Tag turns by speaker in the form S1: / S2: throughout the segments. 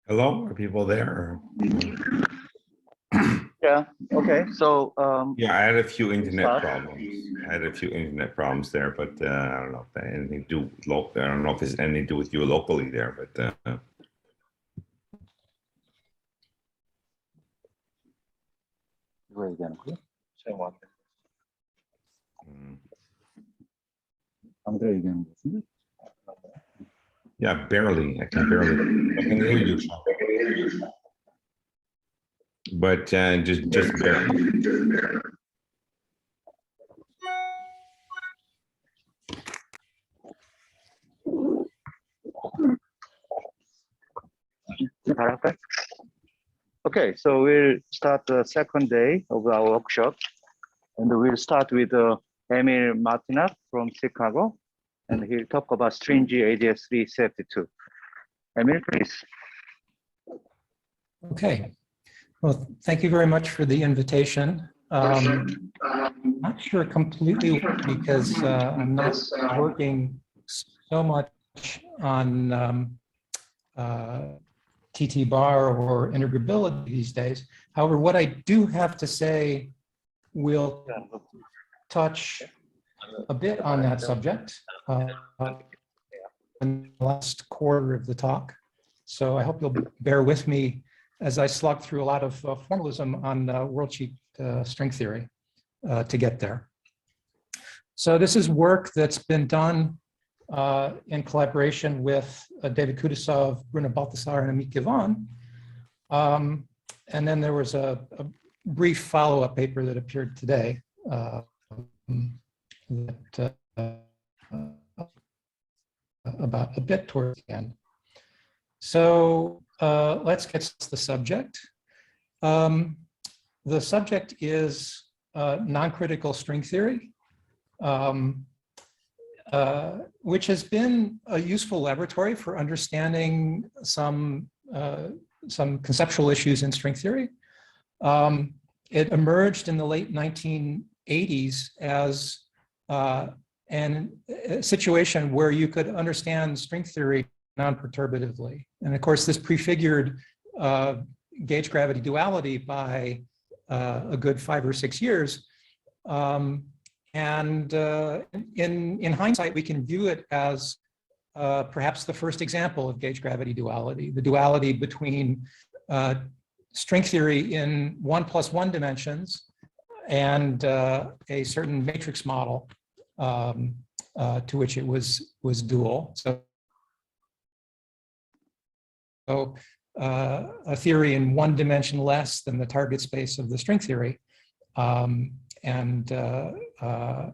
S1: Hello, are people there?
S2: Yeah. Okay. So
S1: Yeah, I had a few internet problems there, but I don't know if that had anything to do with local. I don't know if there's anything to do with you locally there, but yeah, barely. I can hear you, but just barely.
S2: okay, so we'll start the second day of our workshop, and we'll start with Emil Martinec from Chicago, and he'll talk about Stringy ADS3 CFT2. Emil, please.
S3: Okay. Well, thank you very much for the invitation. Not sure completely because I'm not working so much on TT bar or integrability these days. However, what I do have to say will touch a bit on that subject in the last quarter of the talk. So I hope you'll bear with me as I slog through a lot of formalism on worldsheet string theory to get there. So this is work that's been done in collaboration with David Kudasov, Bruno Balthasar, and Amit Givon. And then there was a brief follow-up paper that appeared today about a bit towards the end. So let's get to the subject. The subject is non-critical string theory, which has been a useful laboratory for understanding some conceptual issues in string theory. It emerged in the late 1980s as a situation where you could understand string theory non-perturbatively. And of course, this prefigured gauge gravity duality by a good 5 or 6 years. In hindsight, we can view it as perhaps the first example of gauge gravity duality, the duality between string theory in 1+1 dimensions and a certain matrix model to which it was dual. So a theory in 1 dimension less than the target space of the string theory. And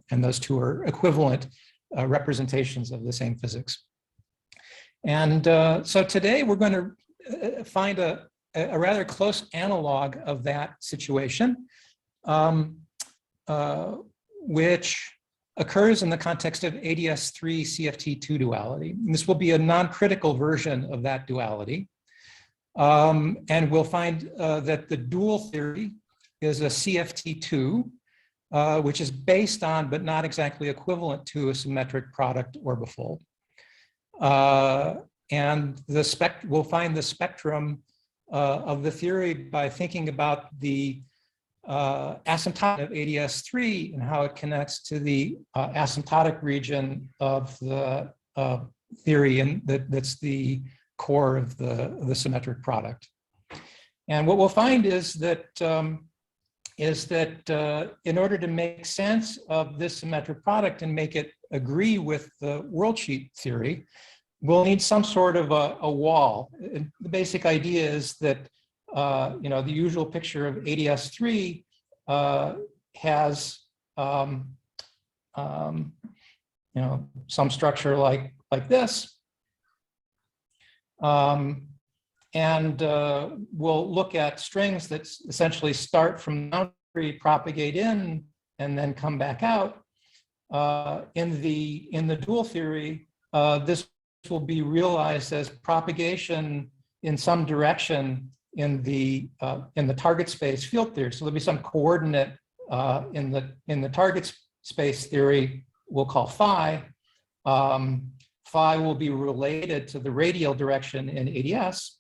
S3: those two are equivalent representations of the same physics. And so today we're going to find a rather close analog of that situation, which occurs in the context of ADS3 CFT2 duality. And this will be a non-critical version of that duality. And we'll find that the dual theory is a CFT2, which is based on, but not exactly equivalent to, a symmetric product orbifold. And we'll find the spectrum of the theory by thinking about the asymptotic of ADS3 and how it connects to the asymptotic region of the theory, and that's the core of the symmetric product. And what we'll find is that in order to make sense of this symmetric product and make it agree with the worldsheet theory, we'll need some sort of a wall. And the basic idea is that the usual picture of ADS3 has some structure like this. And we'll look at strings that essentially start from boundary, propagate in, and then come back out. In the dual theory, this will be realized as propagation in some direction in the target space field theory. So there'll be some coordinate in the target space theory we'll call phi. phi will be related to the radial direction in ADS.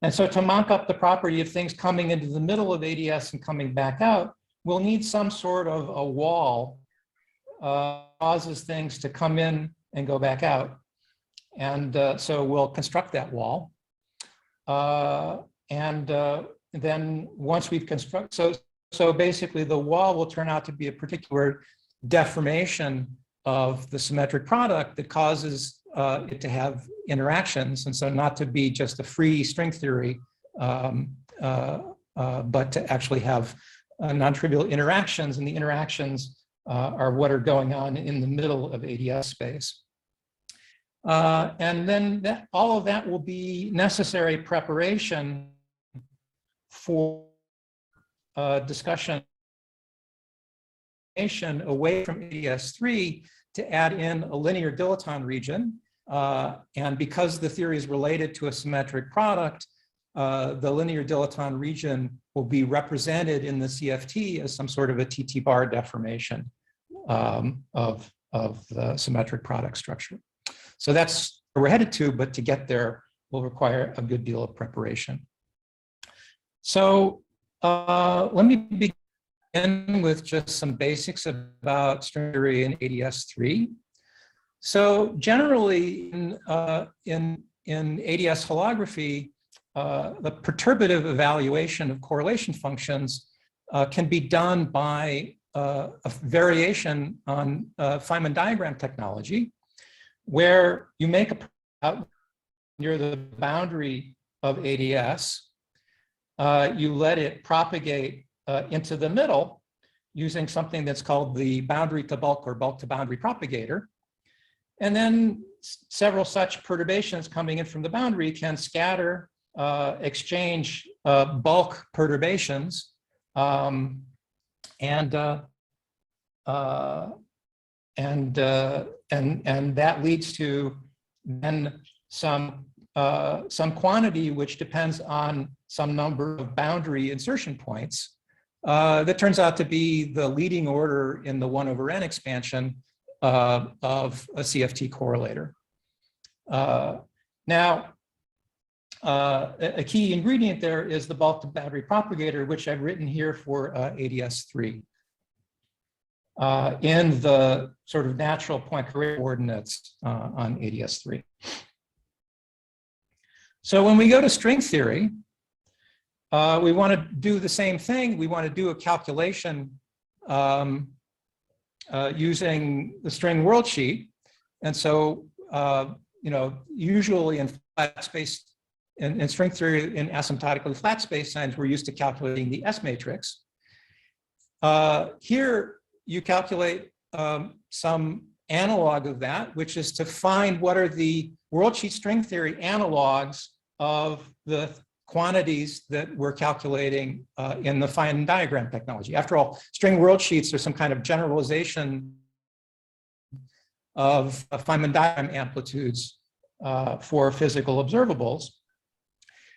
S3: And so to mock up the property of things coming into the middle of ADS and coming back out, we'll need some sort of a wall causes things to come in and go back out. And so we'll construct that wall. Then once we've constructed, so basically the wall will turn out to be a particular deformation of the symmetric product that causes it to have interactions. And so not to be just a free string theory, but to actually have non-trivial interactions, and the interactions are what are going on in the middle of ADS space. And then all of that will be necessary preparation for discussion away from ADS3 to add in a linear dilaton region. And because the theory is related to a symmetric product, the linear dilaton region will be represented in the CFT as some sort of a TT bar deformation of the symmetric product structure. So that's where we're headed to, but to get there will require a good deal of preparation. So let me begin with just some basics about string theory in ADS3. So generally in ADS holography, the perturbative evaluation of correlation functions can be done by a variation on Feynman diagram technology, where you make a out near the boundary of ADS, you let it propagate into the middle using something that's called the boundary to bulk or bulk to boundary propagator. And then several such perturbations coming in from the boundary can scatter, exchange bulk perturbations, and that leads to then some quantity which depends on some number of boundary insertion points that turns out to be the leading order in the 1/n expansion of a CFT correlator. Now, a key ingredient there is the bulk to boundary propagator, which I've written here for ADS3 in the sort of natural point coordinates on ADS3. So when we go to string theory, we want to do the same thing. We want to do a calculation using the string worldsheet. And so, usually in flat space, in string theory, in asymptotically flat space signs, we're used to calculating the S matrix. Here, you calculate some analog of that, which is to find what are the worldsheet string theory analogs of the quantities that we're calculating in the Feynman diagram technology. After all, string worldsheets are some kind of generalization of Feynman diagram amplitudes for physical observables.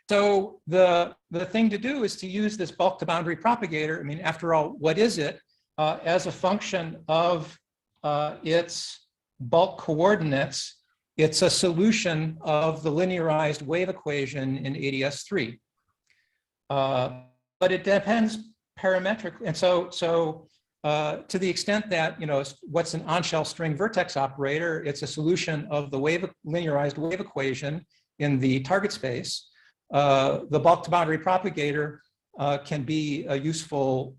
S3: So the thing to do is to use this bulk to boundary propagator. I mean, after all, what is it? As a function of its bulk coordinates, it's a solution of the linearized wave equation in ADS3. But it depends parametrically. And so to the extent that, what's an on-shell string vertex operator, it's a solution of the linearized wave equation in the target space. The bulk to boundary propagator can be a useful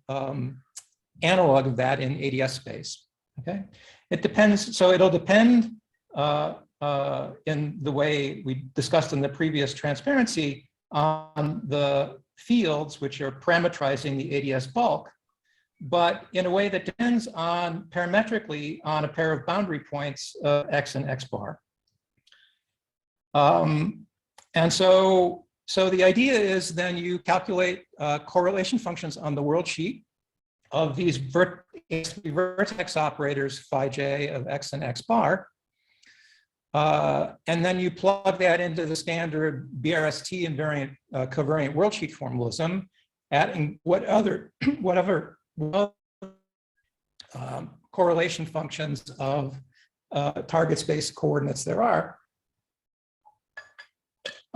S3: analog of that in ADS space. Okay, it depends. So it'll depend in the way we discussed in the previous transparency on the fields which are parametrizing the ADS bulk, but in a way that depends on parametrically on a pair of boundary points X and X bar. And so the idea is then you calculate correlation functions on the worldsheet of these vertex operators phi j of X and X bar. And then you plug that into the standard BRST invariant covariant worldsheet formalism, adding whatever correlation functions of target space coordinates there are.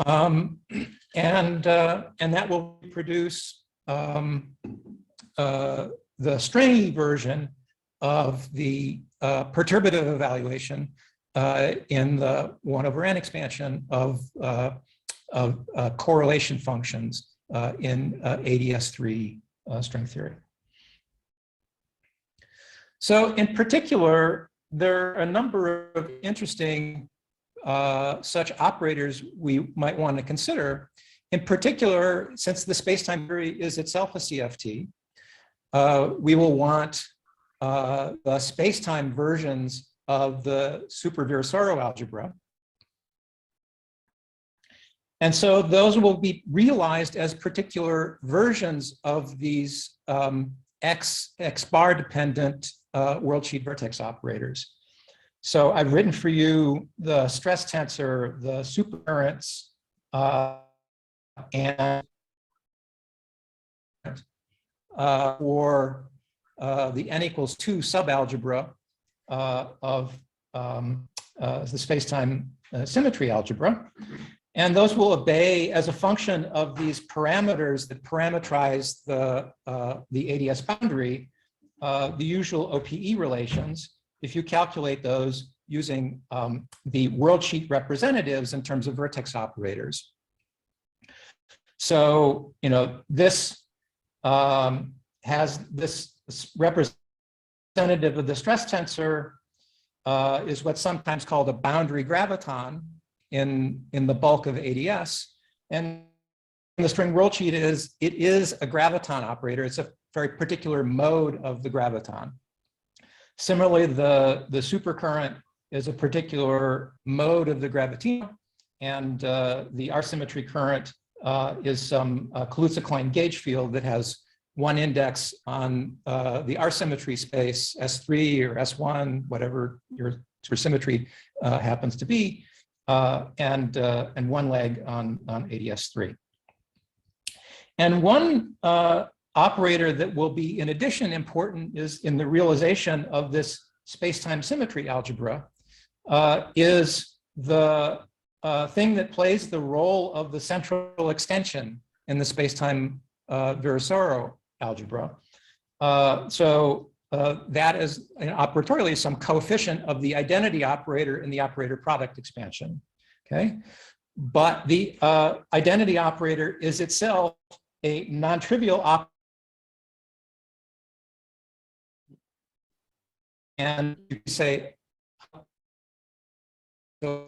S3: And that will produce the stringy version of the perturbative evaluation in the 1/n expansion of correlation functions in ADS3 string theory. So in particular, there are a number of interesting such operators we might want to consider. In particular, since the space-time theory is itself a CFT, we will want the space-time versions of the super-Virasoro algebra. And so those will be realized as particular versions of these X bar dependent worldsheet vertex operators. So I've written for you the stress tensor, the supercurrents, and for the n=2 subalgebra of the space-time symmetry algebra. And those will obey as a function of these parameters that parameterize the ADS boundary, the usual OPE relations, if you calculate those using the worldsheet representatives in terms of vertex operators. So, you know, this has this representative of the stress tensor is what's sometimes called a boundary graviton in the bulk of ADS. And the string worldsheet is a graviton operator. It's a very particular mode of the graviton. Similarly, the supercurrent is a particular mode of the graviton, and the R-symmetry current is some Kaluza-Klein gauge field that has one index on the R-symmetry space, S3 or S1, whatever your symmetry happens to be, and one leg on ADS3. And one operator that will be in addition important is in the realization of this space-time symmetry algebra is the thing that plays the role of the central extension in the space-time Virasoro algebra. That is operatorially some coefficient of the identity operator in the operator product expansion, okay? But the identity operator is itself a non-trivial operator. And you can say, so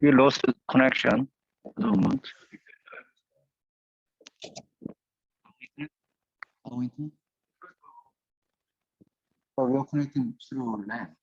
S2: we lost the connection at the moment.
S4: Oh, we are connecting through LAN.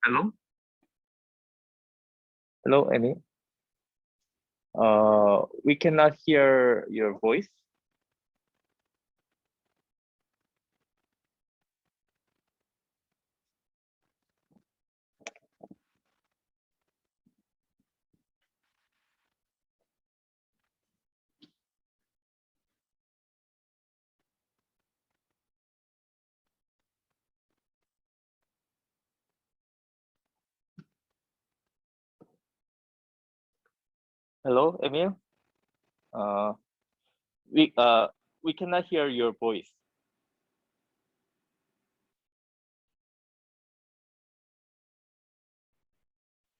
S2: Hello? Hello, Emil. We cannot hear your voice.
S5: Hello, Emil. We cannot hear your voice.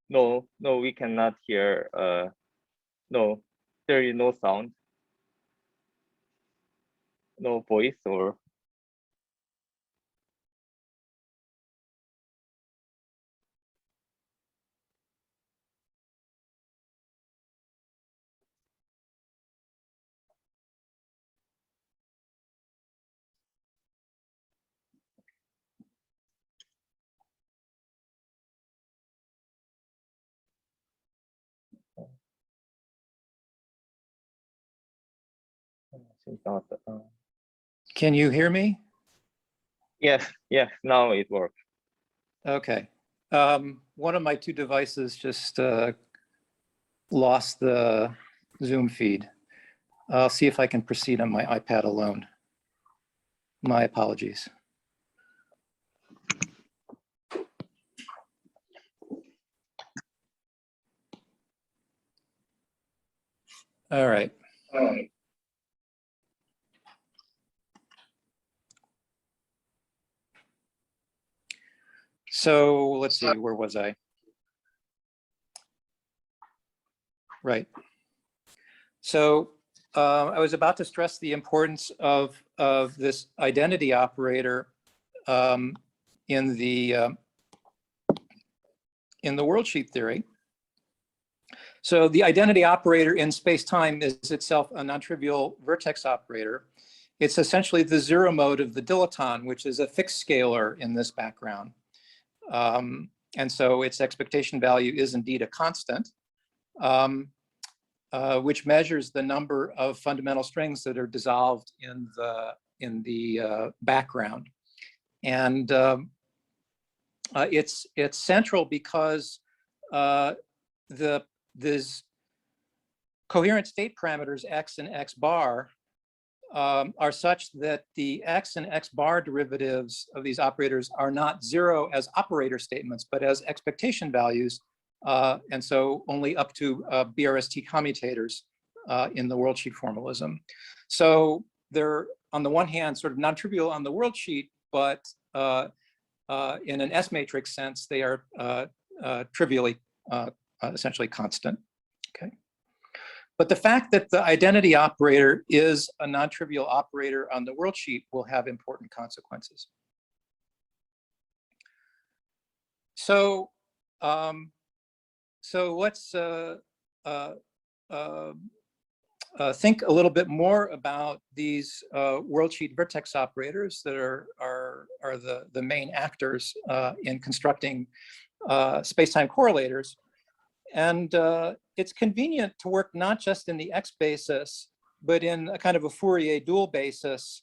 S5: No, we cannot hear. No, there is no sound, no voice or.
S3: Can you hear me?
S5: Yes, now it works.
S3: Okay. One of my two devices just lost the Zoom feed. I'll see if I can proceed on my iPad alone. My apologies. All right. So let's see, where was I? Right. So I was about to stress the importance of this identity operator in the worldsheet theory. So the identity operator in space-time is itself a non-trivial vertex operator. It's essentially the zero mode of the dilaton, which is a fixed scalar in this background. And so its expectation value is indeed a constant, which measures the number of fundamental strings that are dissolved in the background. And it's central because these coherent state parameters x and x bar are such that the x and x bar derivatives of these operators are not zero as operator statements, but as expectation values, and so only up to BRST commutators in the worldsheet formalism. So they're, on the one hand, sort of non-trivial on the worldsheet, but in an S matrix sense, they are trivially essentially constant. Okay. But the fact that the identity operator is a non-trivial operator on the worldsheet will have important consequences. So, let's think a little bit more about these worldsheet vertex operators that are the main actors in constructing space-time correlators. And it's convenient to work not just in the X basis, but in a kind of a Fourier dual basis,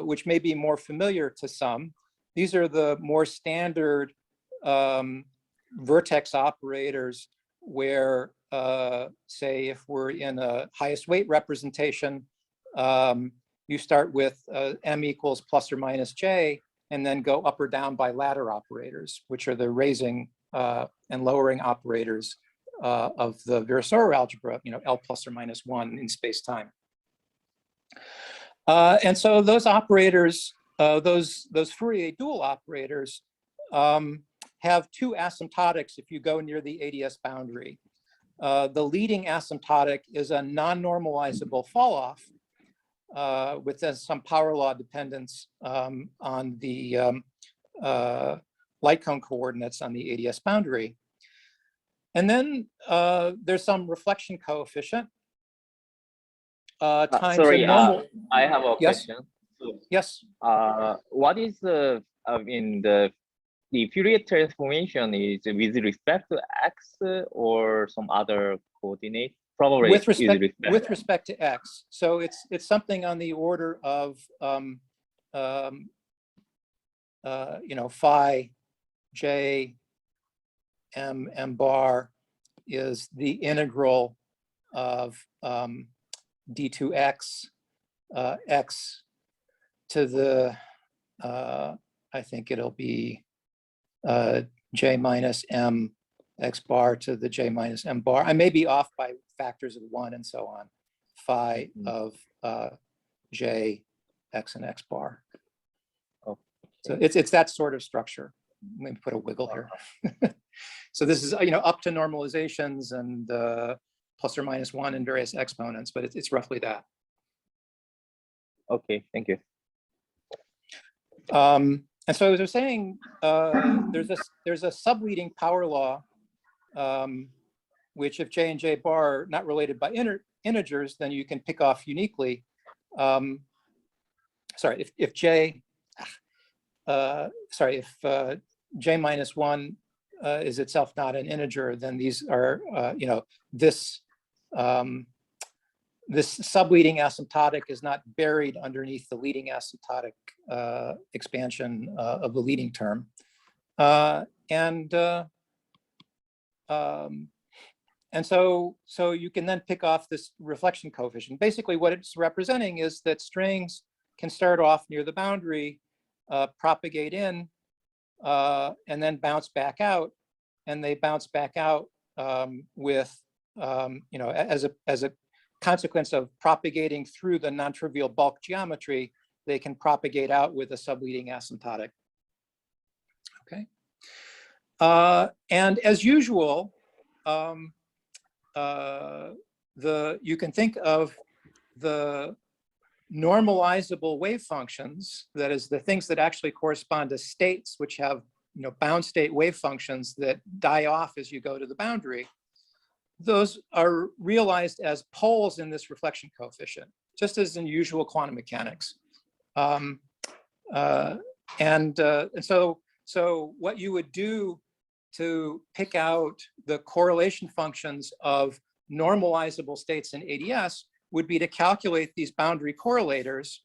S3: which may be more familiar to some. These are the more standard vertex operators where, say, if we're in a highest weight representation, you start with m equals plus or minus j, and then go up or down by ladder operators, which are the raising and lowering operators of the Virasoro algebra, L plus or minus 1 in space-time. And so those operators, those Fourier dual operators, have two asymptotics if you go near the ADS boundary. The leading asymptotic is a non-normalizable fall-off with some power law dependence on the light cone coordinates on the ADS boundary. And then there's some reflection coefficient times
S5: sorry,
S3: a normal.
S5: I have a
S3: Yes?
S5: question. So,
S3: Yes.
S5: what is the Fourier transformation is with respect to x or some other coordinate? Probably
S3: with respect to x. So it's something on the order of phi j m bar is the integral of d2x x to the I think it'll be j minus m x bar to the j minus m bar. I may be off by factors of 1 and so on, phi of j, x and x bar.
S5: Okay.
S3: So it's that sort of structure. Let me put a wiggle here. So this is, up to normalizations and plus or minus 1 in various exponents, but it's roughly that.
S5: Okay, thank you.
S3: And so as I was saying, there's a subleading power law, which if j and j bar are not related by integers, then you can pick off uniquely. Sorry, if j minus 1 is itself not an integer, then these are, this subleading asymptotic is not buried underneath the leading asymptotic expansion of the leading term. And so you can then pick off this reflection coefficient. Basically, what it's representing is that strings can start off near the boundary, propagate in, and then bounce back out, and they bounce back out with, as a consequence of propagating through the non-trivial bulk geometry, they can propagate out with a subleading asymptotic. Okay. And as usual, you can think of the normalizable wave functions, that is the things that actually correspond to states which have bound state wave functions that die off as you go to the boundary. Those are realized as poles in this reflection coefficient, just as in usual quantum mechanics. And so what you would do to pick out the correlation functions of normalizable states in ADS would be to calculate these boundary correlators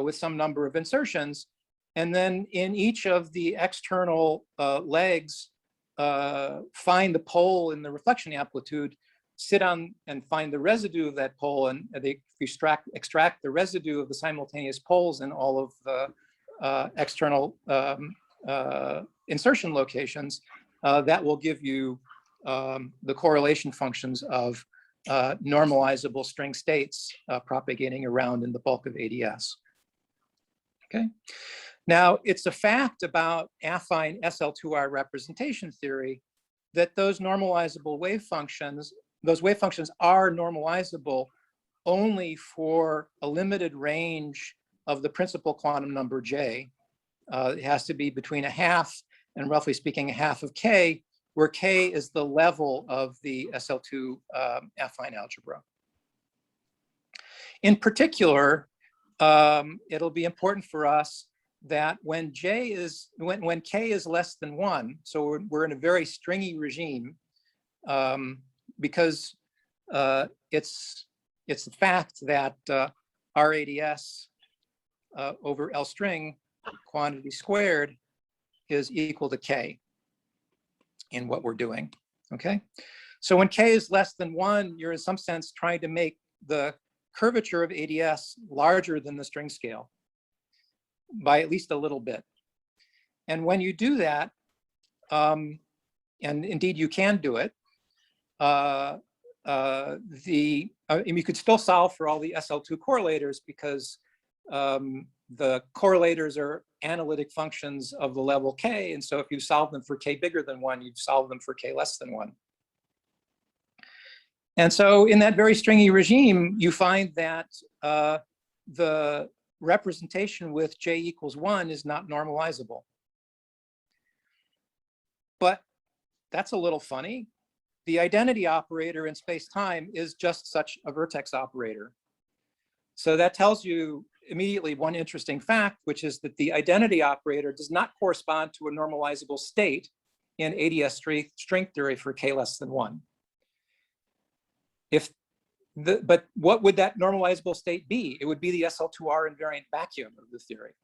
S3: with some number of insertions. And then in each of the external legs, find the pole in the reflection amplitude, sit on and find the residue of that pole, and they extract the residue of the simultaneous poles in all of the external insertion locations. That will give you the correlation functions of normalizable string states propagating around in the bulk of ADS. Okay. Now, it's a fact about affine SL2R representation theory that those normalizable wave functions, are normalizable only for a limited range of the principal quantum number J. It has to be between 1/2 and, roughly speaking, 1/2 of K, where K is the level of the SL2 affine algebra. In particular, it'll be important for us that when K is less than 1, so we're in a very stringy regime, because it's the fact that R ADS over L string quantity squared is equal to K in what we're doing. Okay, so when K is less than 1, you're in some sense trying to make the curvature of ADS larger than the string scale by at least a little bit. And when you do that, and indeed you can do it, you could still solve for all the SL2 correlators, because the correlators are analytic functions of the level K. And so if you solve them for K bigger than 1, you'd solve them for K less than 1. And so in that very stringy regime, you find that the representation with J equals 1 is not normalizable. But that's a little funny. The identity operator in space-time is just such a vertex operator. So that tells you immediately one interesting fact, which is that the identity operator does not correspond to a normalizable state in ADS string theory for K less than 1. But what would that normalizable state be? It would be the SL2R invariant vacuum of the theory.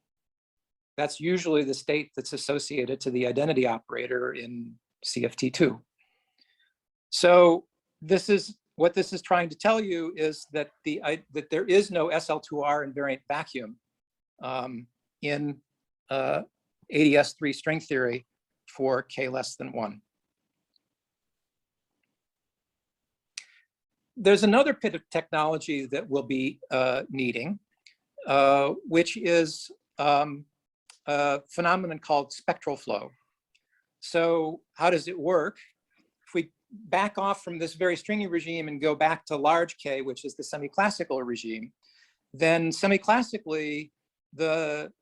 S3: That's usually the state that's associated to the identity operator in CFT2. So what this is trying to tell you is that that there is no SL2R invariant vacuum in ADS3 string theory for K less than 1. there's another bit of technology that we'll be needing, which is a phenomenon called spectral flow. So how does it work? If we back off from this very stringy regime and go back to large K, which is the semi-classical regime, then semi-classically, the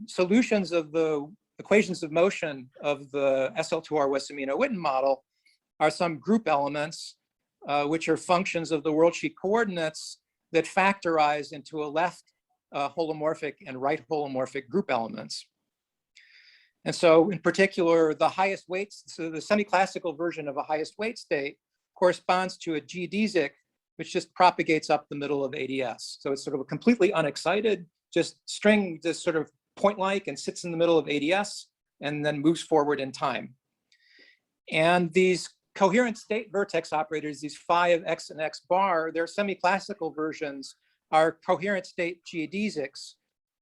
S3: solutions of the equations of motion of the SL2R Wess-Zumino-Witten model are some group elements, which are functions of the worldsheet coordinates that factorize into a left holomorphic and right holomorphic group elements. And so in particular, the highest weights, so the semi-classical version of a highest weight state corresponds to a geodesic, which just propagates up the middle of ADS. So it's sort of a completely unexcited, just string, just sort of point-like and sits in the middle of ADS and then moves forward in time. And these coherent state vertex operators, these phi of x and x bar, their semi-classical versions are coherent state geodesics,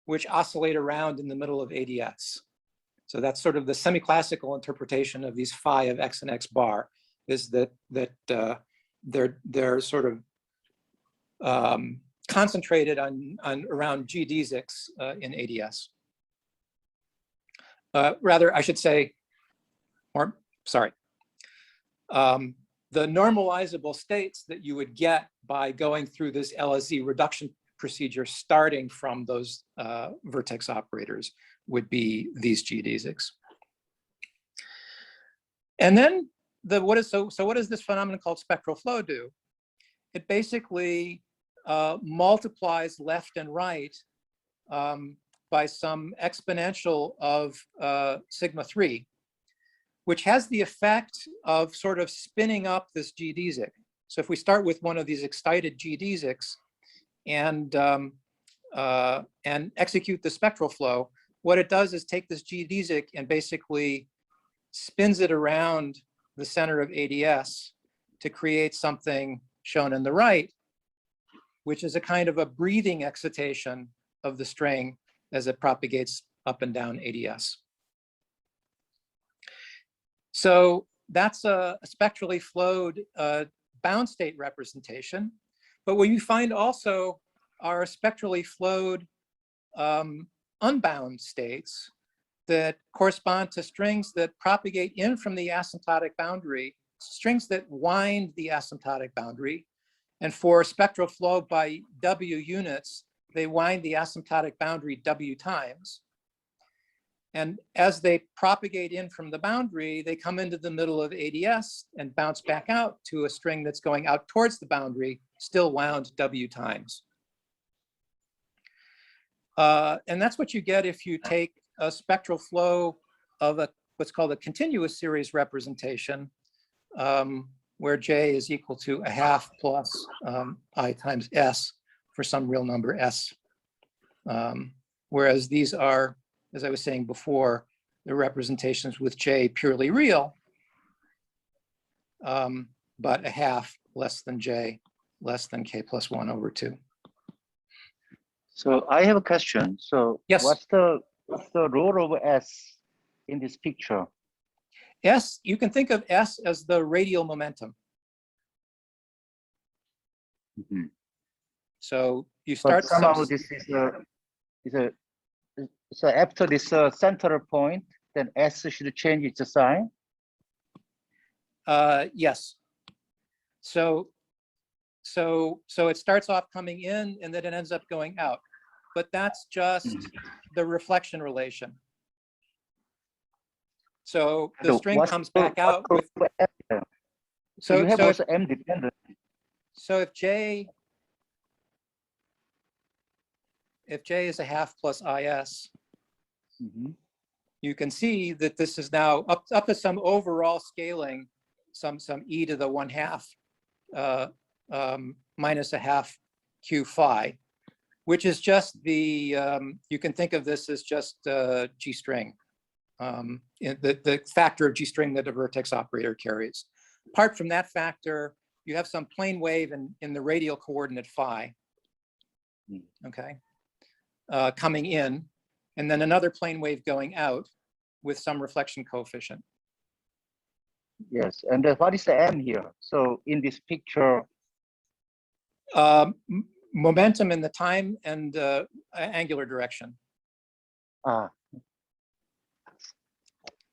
S3: which oscillate around in the middle of ADS. So that's sort of the semi-classical interpretation of these phi of x and x bar, is that they're sort of concentrated on around geodesics in ADS. Rather, I should say, or sorry, the normalizable states that you would get by going through this LSZ reduction procedure starting from those vertex operators would be these geodesics. And then what does this phenomenon called spectral flow do? It basically multiplies left and right by some exponential of sigma 3, which has the effect of sort of spinning up this geodesic. So if we start with one of these excited geodesics and execute the spectral flow, what it does is take this geodesic and basically spins it around the center of ADS to create something shown in the right, which is a kind of a breathing excitation of the string as it propagates up and down ADS. So that's a spectrally flowed bound state representation. But what you find also are spectrally flowed unbound states that correspond to strings that propagate in from the asymptotic boundary, strings that wind the asymptotic boundary. And for spectral flow by W units, they wind the asymptotic boundary W times. And as they propagate in from the boundary, they come into the middle of ADS and bounce back out to a string that's going out towards the boundary, still wound W times. And that's what you get if you take a spectral flow of what's called a continuous series representation, where J is equal to a half plus I times S for some real number S. Whereas these are, as I was saying before, the representations with J purely real, but a half less than J, less than K plus 1 over 2.
S2: So I have a question. So
S3: yes,
S2: what's the role of S in this picture?
S3: S, you can think of S as the radial momentum.
S2: Mm-hmm.
S3: So you start
S2: somehow this is so after this central point, then S should change its sign.
S3: Yes. So it starts off coming in and then it ends up going out, but that's just the reflection relation. So the string comes back out with.
S2: So you have also M dependent.
S3: So if J is a half plus IS, you can see that this is now up to some overall scaling, some e to the 1/2 minus a half Q phi, which is just the, you can think of this as just G string, the factor of G string that a vertex operator carries. Apart from that factor, you have some plane wave in the radial coordinate phi, okay, coming in, and then another plane wave going out with some reflection coefficient.
S2: Yes, and what is the M here? So in this picture,
S3: Momentum in the time and angular direction.
S2: Ah,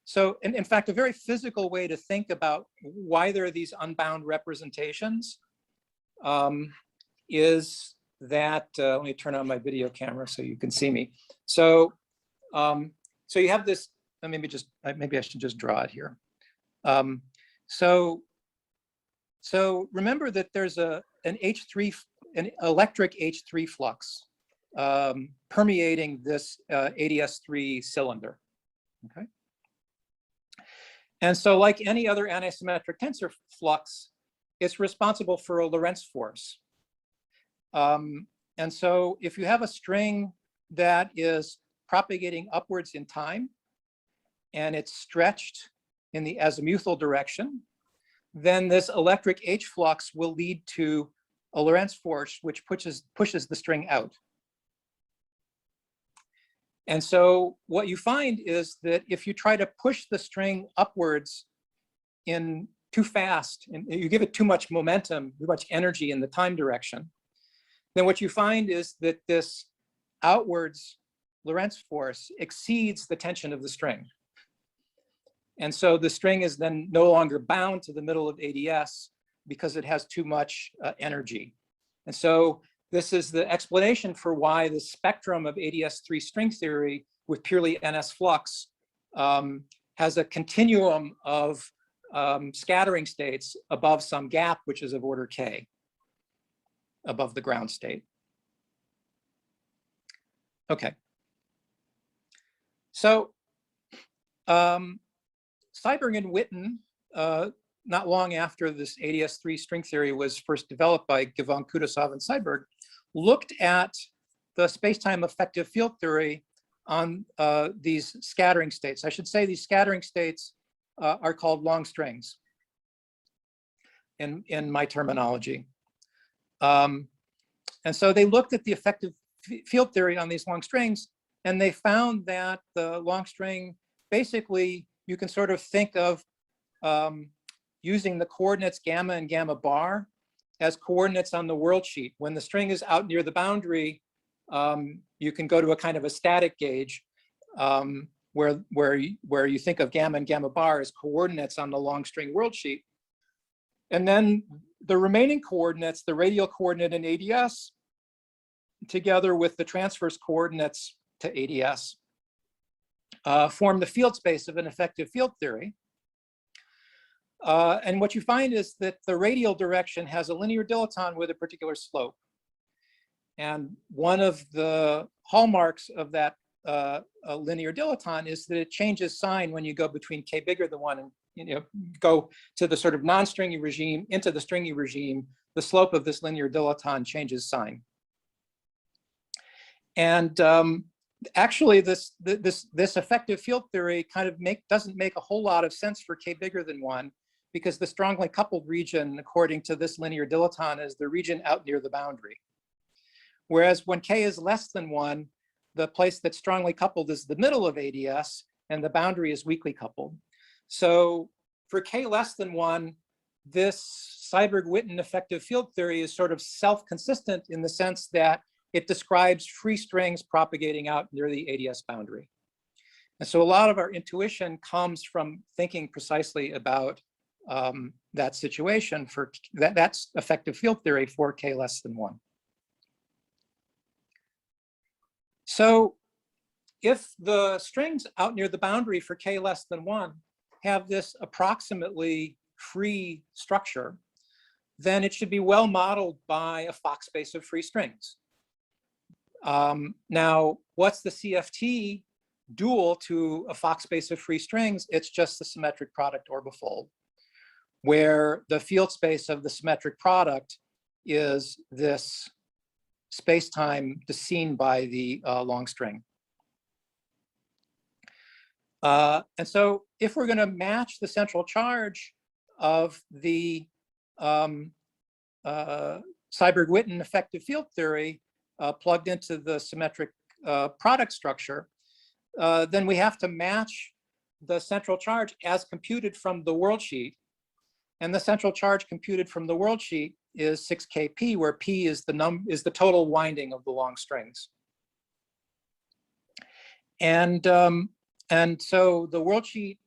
S3: So in fact, a very physical way to think about why there are these unbound representations is that, let me turn on my video camera so you can see me. So, so you have this, maybe I should just draw it here. So remember that there's an electric H3 flux permeating this ADS3 cylinder, okay? And so like any other antisymmetric tensor flux, it's responsible for a Lorentz force. And so if you have a string that is propagating upwards in time and it's stretched in the azimuthal direction, then this electric H flux will lead to a Lorentz force which pushes the string out. And so what you find is that if you try to push the string upwards in too fast, and you give it too much momentum, too much energy in the time direction, then what you find is that this outwards Lorentz force exceeds the tension of the string. And so the string is then no longer bound to the middle of ADS because it has too much energy. And so this is the explanation for why the spectrum of ADS3 string theory with purely NS flux has a continuum of scattering states above some gap, which is of order K, above the ground state. Okay. So Seiberg and Witten, not long after this ADS3 string theory was first developed by Givon, Kutasov, and Seiberg, looked at the space-time effective field theory on these scattering states. I should say these scattering states are called long strings in my terminology. And so they looked at the effective field theory on these long strings, and they found that the long string, basically, you can sort of think of using the coordinates gamma and gamma bar as coordinates on the worldsheet. When the string is out near the boundary, you can go to a kind of a static gauge where you think of gamma and gamma bar as coordinates on the long string worldsheet. And then the remaining coordinates, the radial coordinate in ADS, together with the transverse coordinates to ADS, form the field space of an effective field theory. And what you find is that the radial direction has a linear dilaton with a particular slope. And one of the hallmarks of that linear dilaton is that it changes sign when you go between k bigger than 1 and go to the sort of non-stringy regime into the stringy regime. The slope of this linear dilaton changes sign. And actually, this effective field theory kind of doesn't make a whole lot of sense for k bigger than 1, because the strongly coupled region, according to this linear dilaton, is the region out near the boundary. Whereas when k is less than 1, the place that's strongly coupled is the middle of ADS, and the boundary is weakly coupled. So for k less than 1, this Seiberg-Witten effective field theory is sort of self-consistent in the sense that it describes free strings propagating out near the ADS boundary. And so a lot of our intuition comes from thinking precisely about that situation for that's effective field theory for k less than 1. So if the strings out near the boundary for k less than 1 have this approximately free structure, then it should be well modeled by a Fock space of free strings. Now, what's the CFT dual to a Fock space of free strings? It's just the symmetric product orbifold, where the field space of the symmetric product is this space-time seen by the long string. And so if we're going to match the central charge of the Seiberg-Witten effective field theory plugged into the symmetric product structure, then we have to match the central charge as computed from the worldsheet. And the central charge computed from the worldsheet is 6kp, where p is the total winding of the long strings. And so the worldsheet,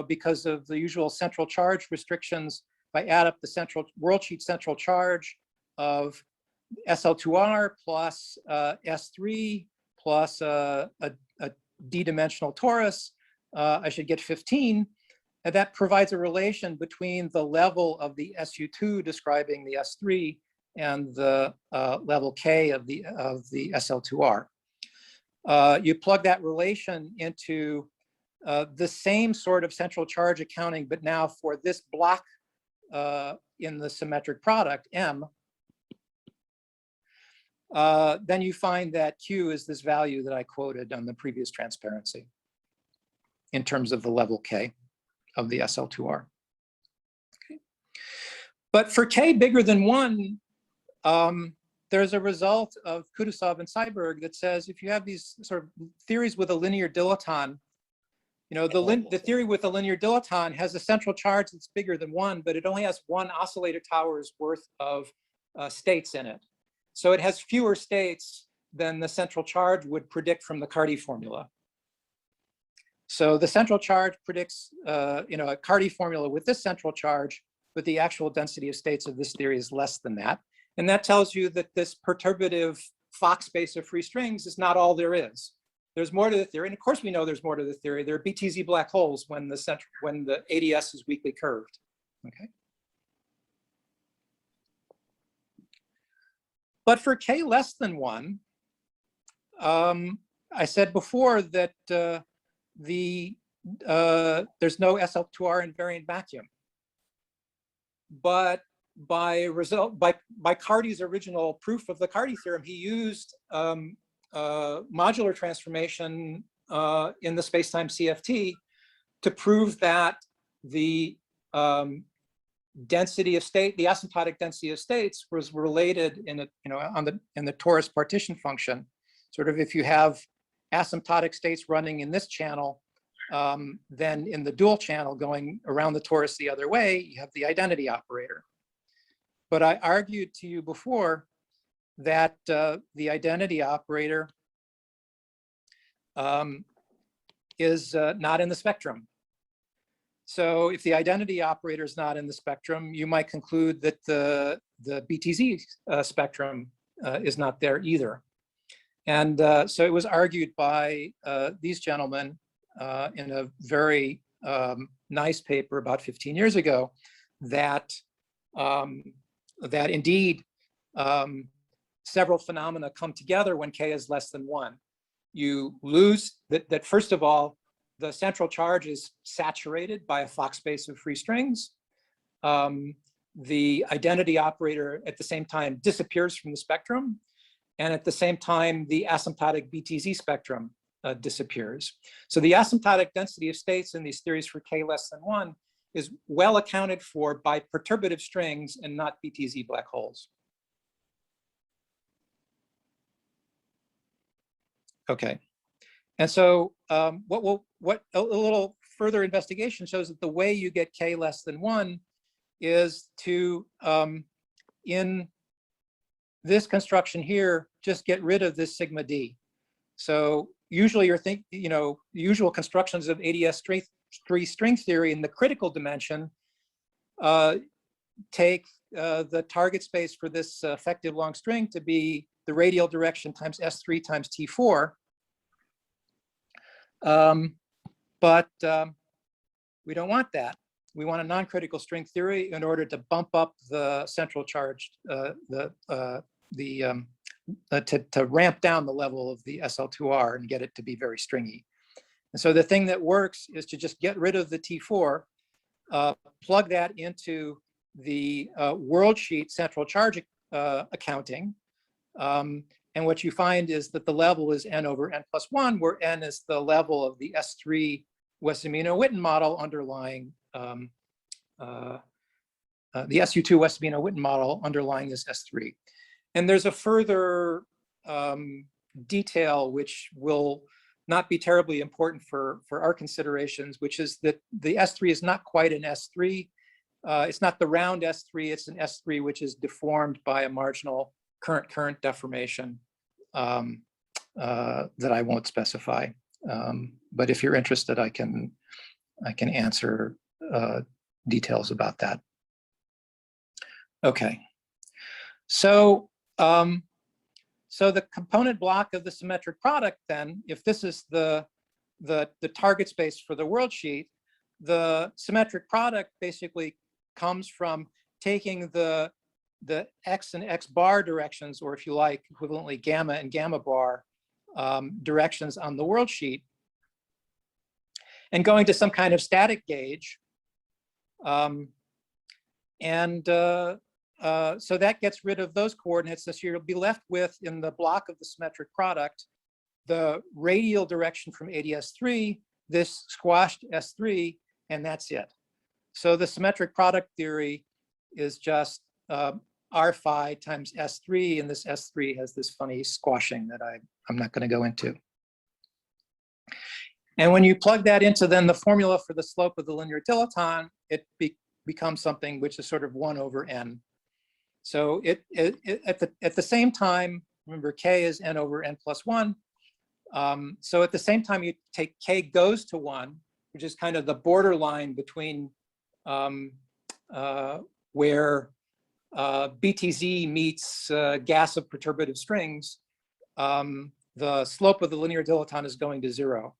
S3: because of the usual central charge restrictions, if I add up the worldsheet central charge of SL2R plus S3 plus a d-dimensional torus, I should get 15. And that provides a relation between the level of the SU2 describing the S3 and the level K of the SL2R. You plug that relation into the same sort of central charge accounting, but now for this block in the symmetric product, M, then you find that Q is this value that I quoted on the previous transparency in terms of the level K of the SL2R. Okay. But for K bigger than 1, there's a result of Kutuzov and Seiberg that says if you have these sort of theories with a linear dilaton, the theory with a linear dilaton has a central charge that's bigger than 1, but it only has 1 oscillator tower's worth of states in it. So it has fewer states than the central charge would predict from the Carty formula. So the central charge predicts, a Carty formula with this central charge, but the actual density of states of this theory is less than that. And that tells you that this perturbative Fock space of free strings is not all there is. There's more to the theory, and of course we know there's more to the theory. There are BTZ black holes when the ADS is weakly curved. Okay. But for K less than 1, I said before that there's no SL2R invariant vacuum. But by Carty's original proof of the Carty theorem, he used modular transformation in the spacetime CFT to prove that the density of state, the asymptotic density of states, was related in the torus partition function. Sort of if you have asymptotic states running in this channel, then in the dual channel going around the torus the other way, you have the identity operator. But I argued to you before that the identity operator is not in the spectrum. So if the identity operator is not in the spectrum, you might conclude that the BTZ spectrum is not there either. And so it was argued by these gentlemen in a very nice paper about 15 years ago that that indeed several phenomena come together when K is less than 1. You lose that first of all, the central charge is saturated by a Fock space of free strings. The identity operator at the same time disappears from the spectrum. And at the same time, the asymptotic BTZ spectrum disappears. So the asymptotic density of states in these theories for K less than 1 is well accounted for by perturbative strings and not BTZ black holes. Okay. And so what a little further investigation shows that the way you get K less than 1 is to, in this construction here, just get rid of this sigma D. So usually the usual constructions of ADS3 string theory in the critical dimension take the target space for this effective long string to be the radial direction times S3 times T4. But we don't want that. We want a non-critical string theory in order to bump up the central charge, to ramp down the level of the SL2R and get it to be very stringy. And so the thing that works is to just get rid of the T4, plug that into the worldsheet central charge accounting. And what you find is that the level is n over n plus 1, where n is the level of the S3 Westernino-Witten model underlying the SU2 Westernino-Witten model underlying this S3. And there's a further detail which will not be terribly important for our considerations, which is that the S3 is not quite an S3. it's not the round S3, it's an S3 which is deformed by a marginal current deformation that I won't specify. But if you're interested, I can answer details about that. Okay, so so the component block of the symmetric product, then, if this is the target space for the worldsheet, the symmetric product basically comes from taking the x and x bar directions, or if you like, equivalently gamma and gamma bar directions on the worldsheet, and going to some kind of static gauge. So that gets rid of those coordinates. So you'll be left with, in the block of the symmetric product, the radial direction from ADS3, this squashed S3, and that's it. So the symmetric product theory is just R phi times S3, and this S3 has this funny squashing that I'm not going to go into. And when you plug that into then the formula for the slope of the linear dilaton, it becomes something which is sort of 1 over n. So at the same time, remember k is n over n plus 1. So at the same time you take k goes to 1, which is kind of the borderline between where BTZ meets gas of perturbative strings, the slope of the linear dilaton is going to 0.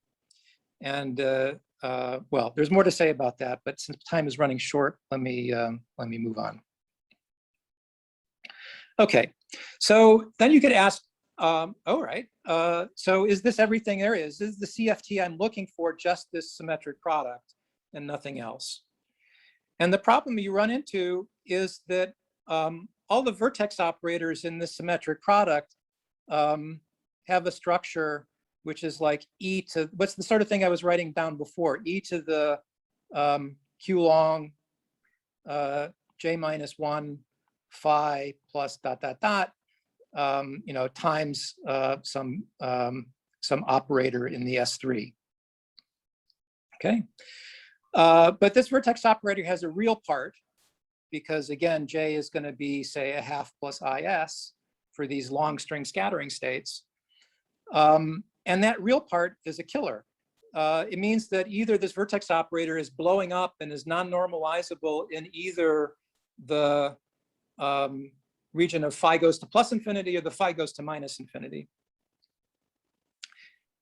S3: And well, there's more to say about that, but since time is running short, let me move on. Okay, so then you could ask, all right, so is this everything there is? Is the CFT I'm looking for just this symmetric product and nothing else? And the problem you run into is that all the vertex operators in this symmetric product have a structure which is like e to, what's the sort of thing I was writing down before, e to the q long j minus 1 phi plus dot dot dot, you know, times some operator in the S3. Okay, but this vertex operator has a real part, because again, J is going to be, say, a half plus IS for these long string scattering states. And that real part is a killer. It means that either this vertex operator is blowing up and is non-normalizable in either the region of phi goes to plus infinity or the phi goes to minus infinity.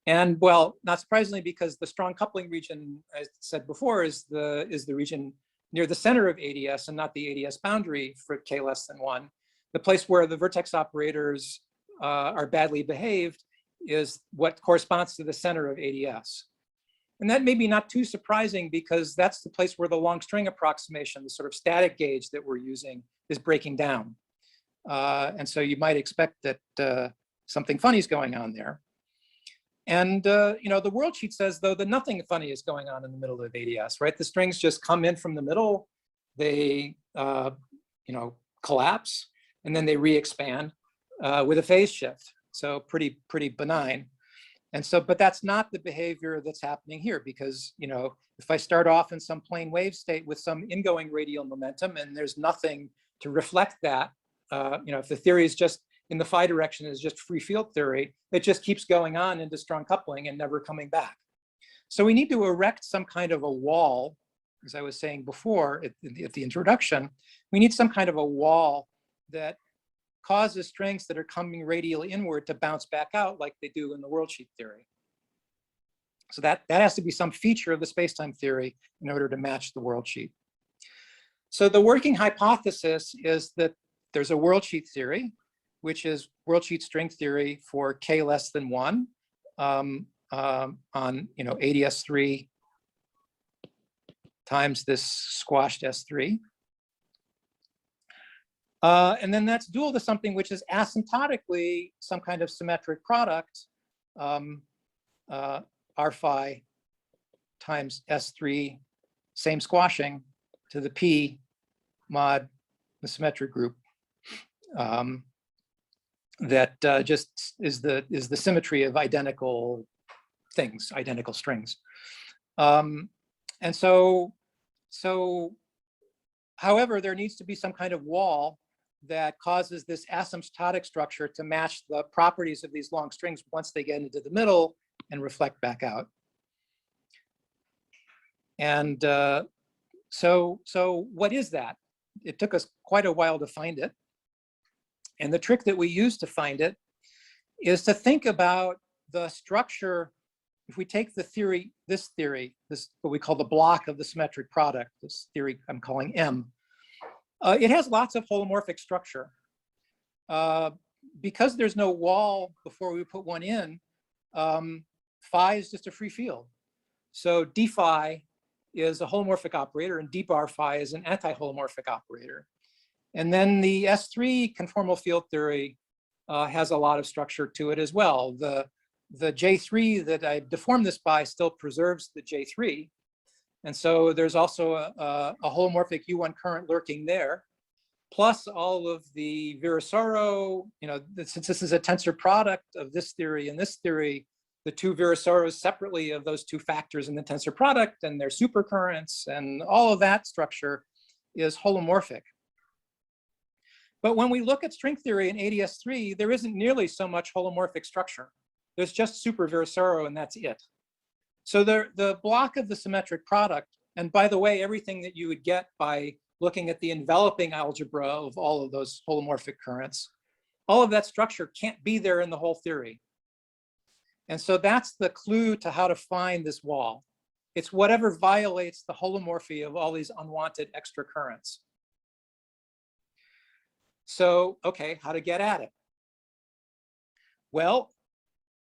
S3: And well, not surprisingly, because the strong coupling region, as I said before, is the region near the center of ADS and not the ADS boundary for k less than 1. The place where the vertex operators are badly behaved is what corresponds to the center of ADS. And that may be not too surprising, because that's the place where the long string approximation, the sort of static gauge that we're using, is breaking down. And so you might expect that something funny is going on there. And you know, the worldsheet says, though, that nothing funny is going on in the middle of ADS, right? The strings just come in from the middle, they you know, collapse, and then they re-expand with a phase shift. So pretty benign. And so, but that's not the behavior that's happening here, because, you know, if I start off in some plane wave state with some ingoing radial momentum and there's nothing to reflect that, you know, if the theory is just in the phi direction is just free field theory, it just keeps going on into strong coupling and never coming back. So we need to erect some kind of a wall, as I was saying before at the introduction. We need some kind of a wall that causes strings that are coming radially inward to bounce back out like they do in the worldsheet theory. So that has to be some feature of the spacetime theory in order to match the worldsheet. So the working hypothesis is that there's a worldsheet theory, which is worldsheet string theory for k less than 1 on, you know, ADS3 times this squashed S3. And then that's dual to something which is asymptotically some kind of symmetric product, R phi times S3, same squashing, to the P mod the symmetric group. That just is the symmetry of identical things, identical strings. And so however, there needs to be some kind of wall that causes this asymptotic structure to match the properties of these long strings once they get into the middle and reflect back out. And so what is that? It took us quite a while to find it. And the trick that we use to find it is to think about the structure. If we take the theory, this what we call the block of the symmetric product, this theory I'm calling M, it has lots of holomorphic structure. Because there's no wall before we put one in, phi is just a free field. So d phi is a holomorphic operator and d bar phi is an anti-holomorphic operator. And then the S3 conformal field theory has a lot of structure to it as well. The J3 that I deformed this by still preserves the J3. And so there's also a holomorphic U1 current lurking there, plus all of the Virasoro, since this is a tensor product of this theory and this theory, the two Virasoros separately of those two factors in the tensor product and their supercurrents and all of that structure is holomorphic. But when we look at string theory in ADS3, there isn't nearly so much holomorphic structure. There's just super Virasoro and that's it. So the block of the symmetric product, and by the way, everything that you would get by looking at the enveloping algebra of all of those holomorphic currents, all of that structure can't be there in the whole theory. And so that's the clue to how to find this wall. It's whatever violates the holomorphy of all these unwanted extra currents. So, okay, how to get at it? Well,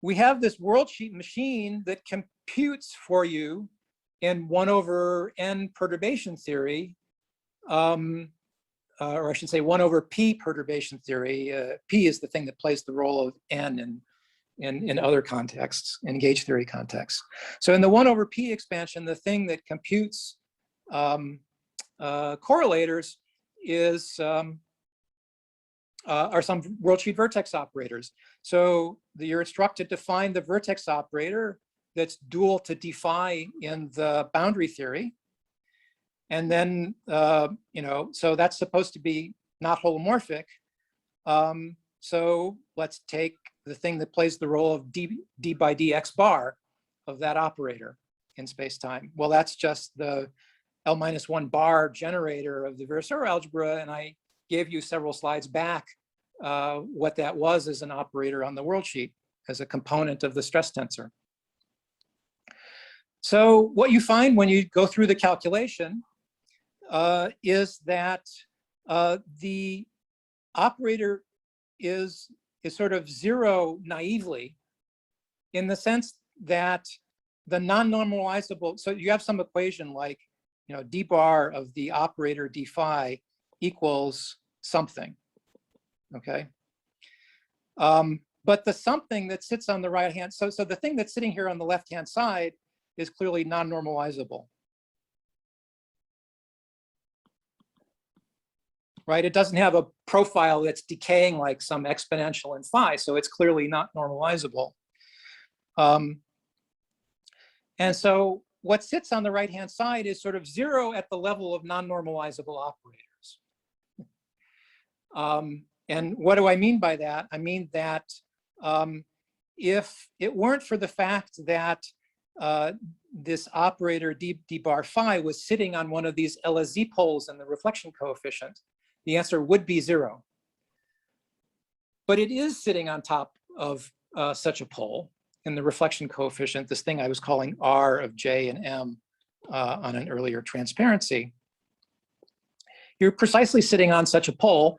S3: we have this worldsheet machine that computes for you in 1/n perturbation theory, or I should say 1/p perturbation theory. P is the thing that plays the role of n in other contexts, in gauge theory contexts. So in the 1/p expansion, the thing that computes correlators is are some worldsheet vertex operators. So you're instructed to find the vertex operator that's dual to d phi in the boundary theory. And then, so that's supposed to be not holomorphic. So let's take the thing that plays the role of d by dx bar of that operator in space-time. Well, that's just the L-1 bar generator of the Virasoro algebra, and I gave you several slides back what that was as an operator on the worldsheet as a component of the stress tensor. So what you find when you go through the calculation is that the operator is sort of zero naively in the sense that the non-normalizable, so you have some equation like, d bar of the operator d phi equals something, okay? But the something that sits on the right hand, so the thing that's sitting here on the left hand side is clearly non-normalizable. Right, it doesn't have a profile that's decaying like some exponential in phi, so it's clearly not normalizable. And so what sits on the right hand side is sort of zero at the level of non-normalizable operators. And what do I mean by that? I mean that if it weren't for the fact that this operator d bar phi was sitting on one of these LSZ poles in the reflection coefficient, the answer would be zero. But it is sitting on top of such a pole in the reflection coefficient, this thing I was calling R of J and M on an earlier transparency. You're precisely sitting on such a pole.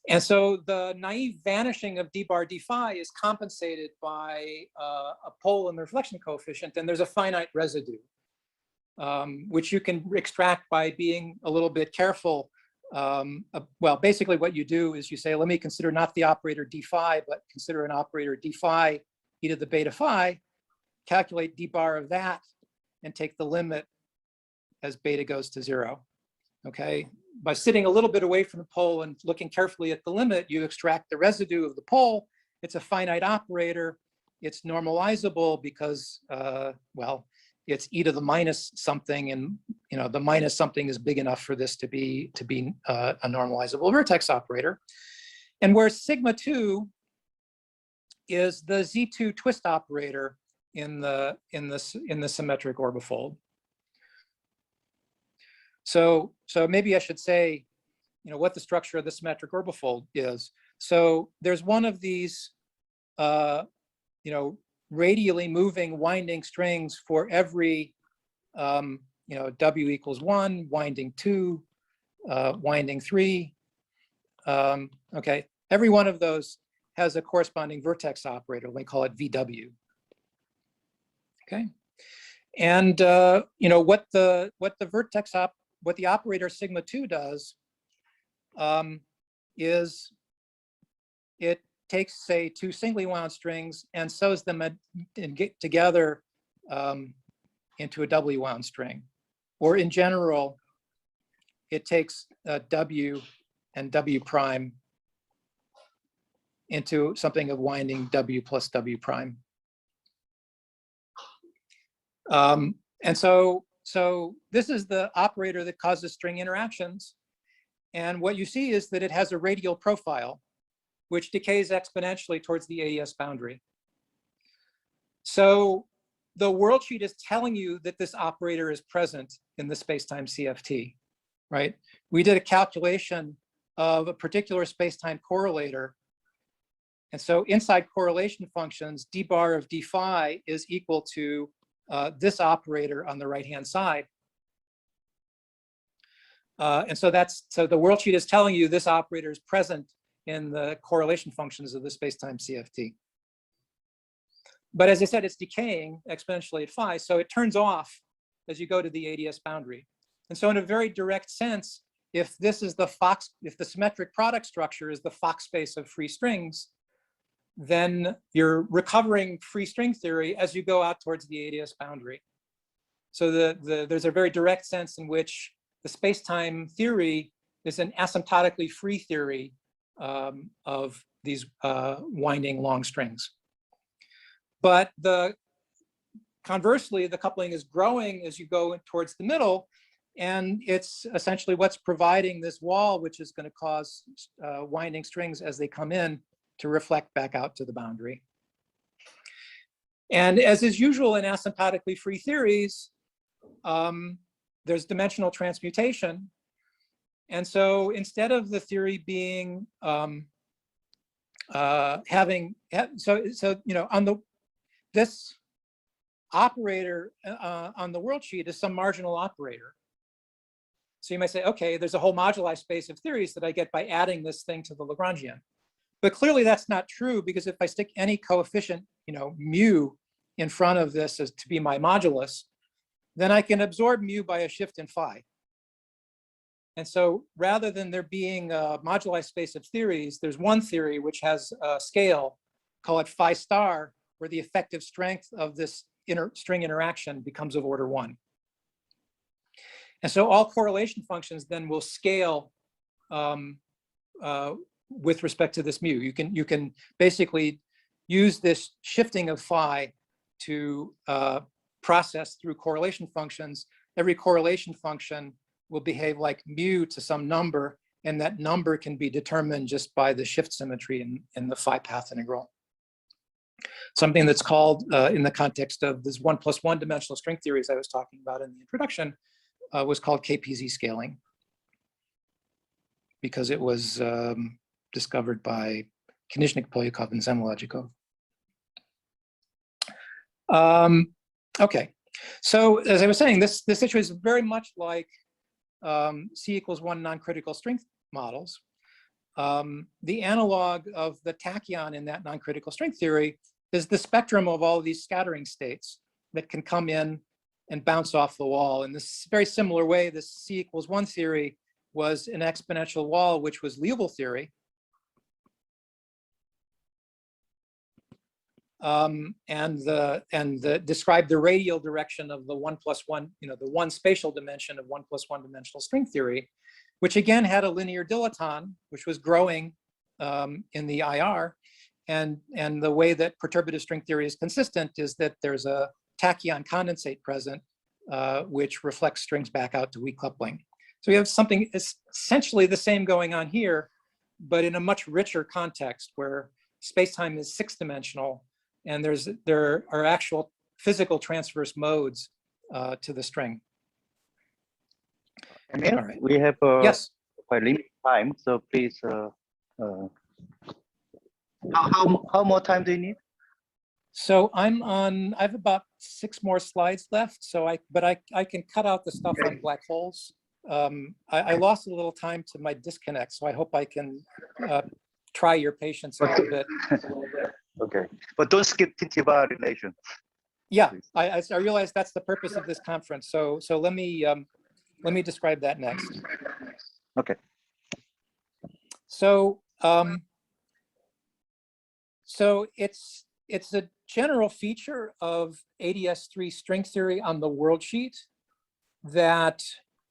S3: And so the naive vanishing of d bar d phi is compensated by a pole in the reflection coefficient, and there's a finite residue, which you can extract by being a little bit careful. Well, basically what you do is you say, let me consider not the operator d phi, but consider an operator d phi e to the beta phi, calculate d bar of that, and take the limit as beta goes to zero, okay? By sitting a little bit away from the pole and looking carefully at the limit, you extract the residue of the pole. It's a finite operator. It's normalizable because, well, it's e to the minus something, and the minus something is big enough for this to be a normalizable vertex operator. And where sigma 2 is the Z2 twist operator in the symmetric orbifold. So maybe I should say, what the structure of the symmetric orbifold is. So there's one of these, radially moving winding strings for every, W equals 1, winding 2, winding 3. Okay, every one of those has a corresponding vertex operator. We call it VW. Okay, and what the operator sigma 2 does is it takes, say, two singly wound strings and sews them and get together into a doubly wound string. Or in general, it takes W and W prime into something of winding W plus W prime. And so this is the operator that causes string interactions. And what you see is that it has a radial profile, which decays exponentially towards the AES boundary. So the worldsheet is telling you that this operator is present in the spacetime CFT, right? We did a calculation of a particular spacetime correlator. And so inside correlation functions, d bar of d phi is equal to this operator on the right-hand side. And so the worldsheet is telling you this operator is present in the correlation functions of the spacetime CFT. But as I said, it's decaying exponentially at phi, so it turns off as you go to the ADS boundary. And so in a very direct sense, if this is the if the symmetric product structure is the Fock space of free strings, then you're recovering free string theory as you go out towards the ADS boundary. So there's a very direct sense in which the space-time theory is an asymptotically free theory of these winding long strings. But conversely, the coupling is growing as you go towards the middle, and it's essentially what's providing this wall, which is going to cause winding strings as they come in to reflect back out to the boundary. And as is usual in asymptotically free theories, there's dimensional transmutation. And so instead of the theory being on this operator on the worldsheet is some marginal operator. So you might say, okay, there's a whole moduli space of theories that I get by adding this thing to the Lagrangian. But clearly that's not true, because if I stick any coefficient, mu in front of this as to be my modulus, then I can absorb mu by a shift in phi. And so rather than there being a moduli space of theories, there's one theory which has a scale, call it phi star, where the effective strength of this string interaction becomes of order 1. And so all correlation functions then will scale with respect to this mu. You can basically use this shifting of phi to process through correlation functions. Every correlation function will behave like mu to some number, and that number can be determined just by the shift symmetry in the phi path integral. Something that's called, in the context of this 1+1 dimensional string theories I was talking about in the introduction, was called KPZ scaling, because it was discovered by Knizhnik, Polyakov, and Zemlodchikov. Okay, so as I was saying, this situation is very much like C=1 non-critical string models. The analog of the tachyon in that non-critical string theory is the spectrum of all of these scattering states that can come in and bounce off the wall. In this very similar way, this C=1 theory was an exponential wall, which was Liouville theory. Described the radial direction of the 1+1, the one spatial dimension of 1+1 dimensional string theory, which again had a linear dilaton, which was growing in the IR. And the way that perturbative string theory is consistent is that there's a tachyon condensate present, which reflects strings back out to weak coupling. So we have something essentially the same going on here, but in a much richer context where space-time is 6-dimensional and there are actual physical transverse modes to the string.
S2: Emil,
S3: All right.
S2: we have
S3: Yes.
S2: quite limited time, so please. How more time do you need?
S3: So I have about 6 more slides left. So I can cut out the stuff on black holes. I lost a little time to my disconnect, so I hope I can try your patience a little bit.
S2: Okay, but don't skip T-bar relation.
S3: Yeah, I realize that's the purpose of this conference. So let me describe that next.
S2: Okay.
S3: So so it's a general feature of ADS3 string theory on the worldsheet that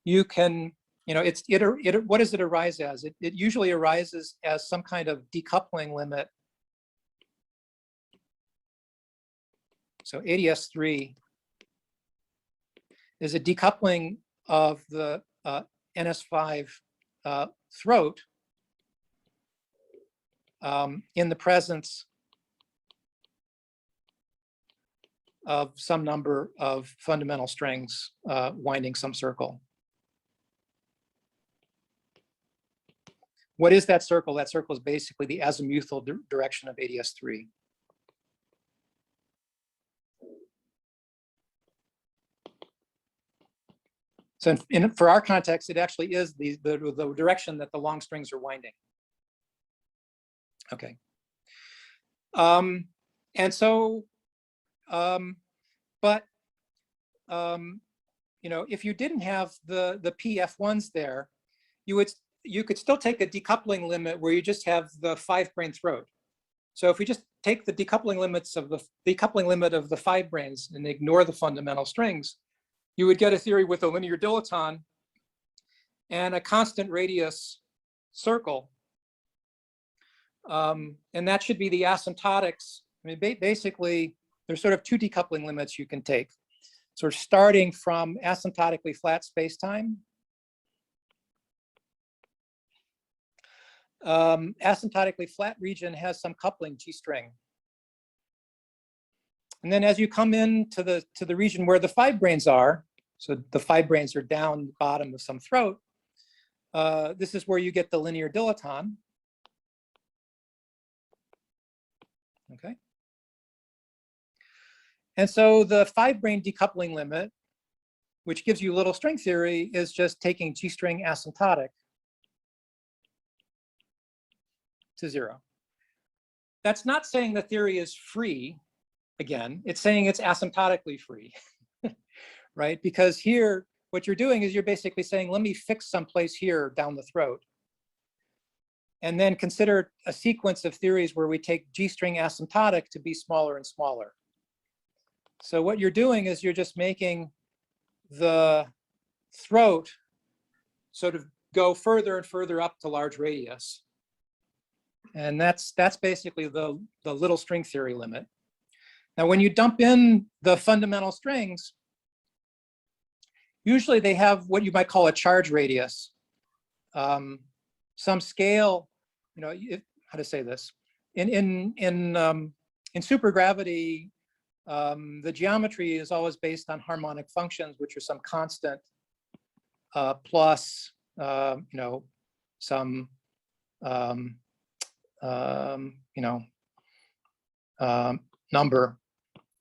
S3: you can, what does it arise as? It usually arises as some kind of decoupling limit. So ADS3 is a decoupling of the NS5 throat in the presence of some number of fundamental strings winding some circle. What is that circle? That circle is basically the azimuthal direction of ADS3. So for our context, it actually is the direction that the long strings are winding. Okay. And so, if you didn't have the PF1s there, you could still take a decoupling limit where you just have the 5-brane throat. So if we just take the decoupling limits of the decoupling limit of the 5 branes and ignore the fundamental strings, you would get a theory with a linear dilaton and a constant radius circle. And that should be the asymptotics. I mean, basically, there's sort of 2 decoupling limits you can take. Sort of starting from asymptotically flat spacetime. Asymptotically flat region has some coupling G string. And then as you come into the region where the 5 branes are, so the 5 branes are down the bottom of some throat, this is where you get the linear dilaton. Okay. And so the 5-brane decoupling limit, which gives you little string theory, is just taking G string asymptotic to 0. That's not saying the theory is free. Again, it's saying it's asymptotically free, right? Because here, what you're doing is you're basically saying, let me fix someplace here down the throat. And then consider a sequence of theories where we take G string asymptotic to be smaller and smaller. So what you're doing is you're just making the throat sort of go further and further up to large radius. And that's basically the little string theory limit. Now, when you dump in the fundamental strings, usually they have what you might call a charge radius. Some scale, how to say this? In supergravity, the geometry is always based on harmonic functions, which are some constant plus, some number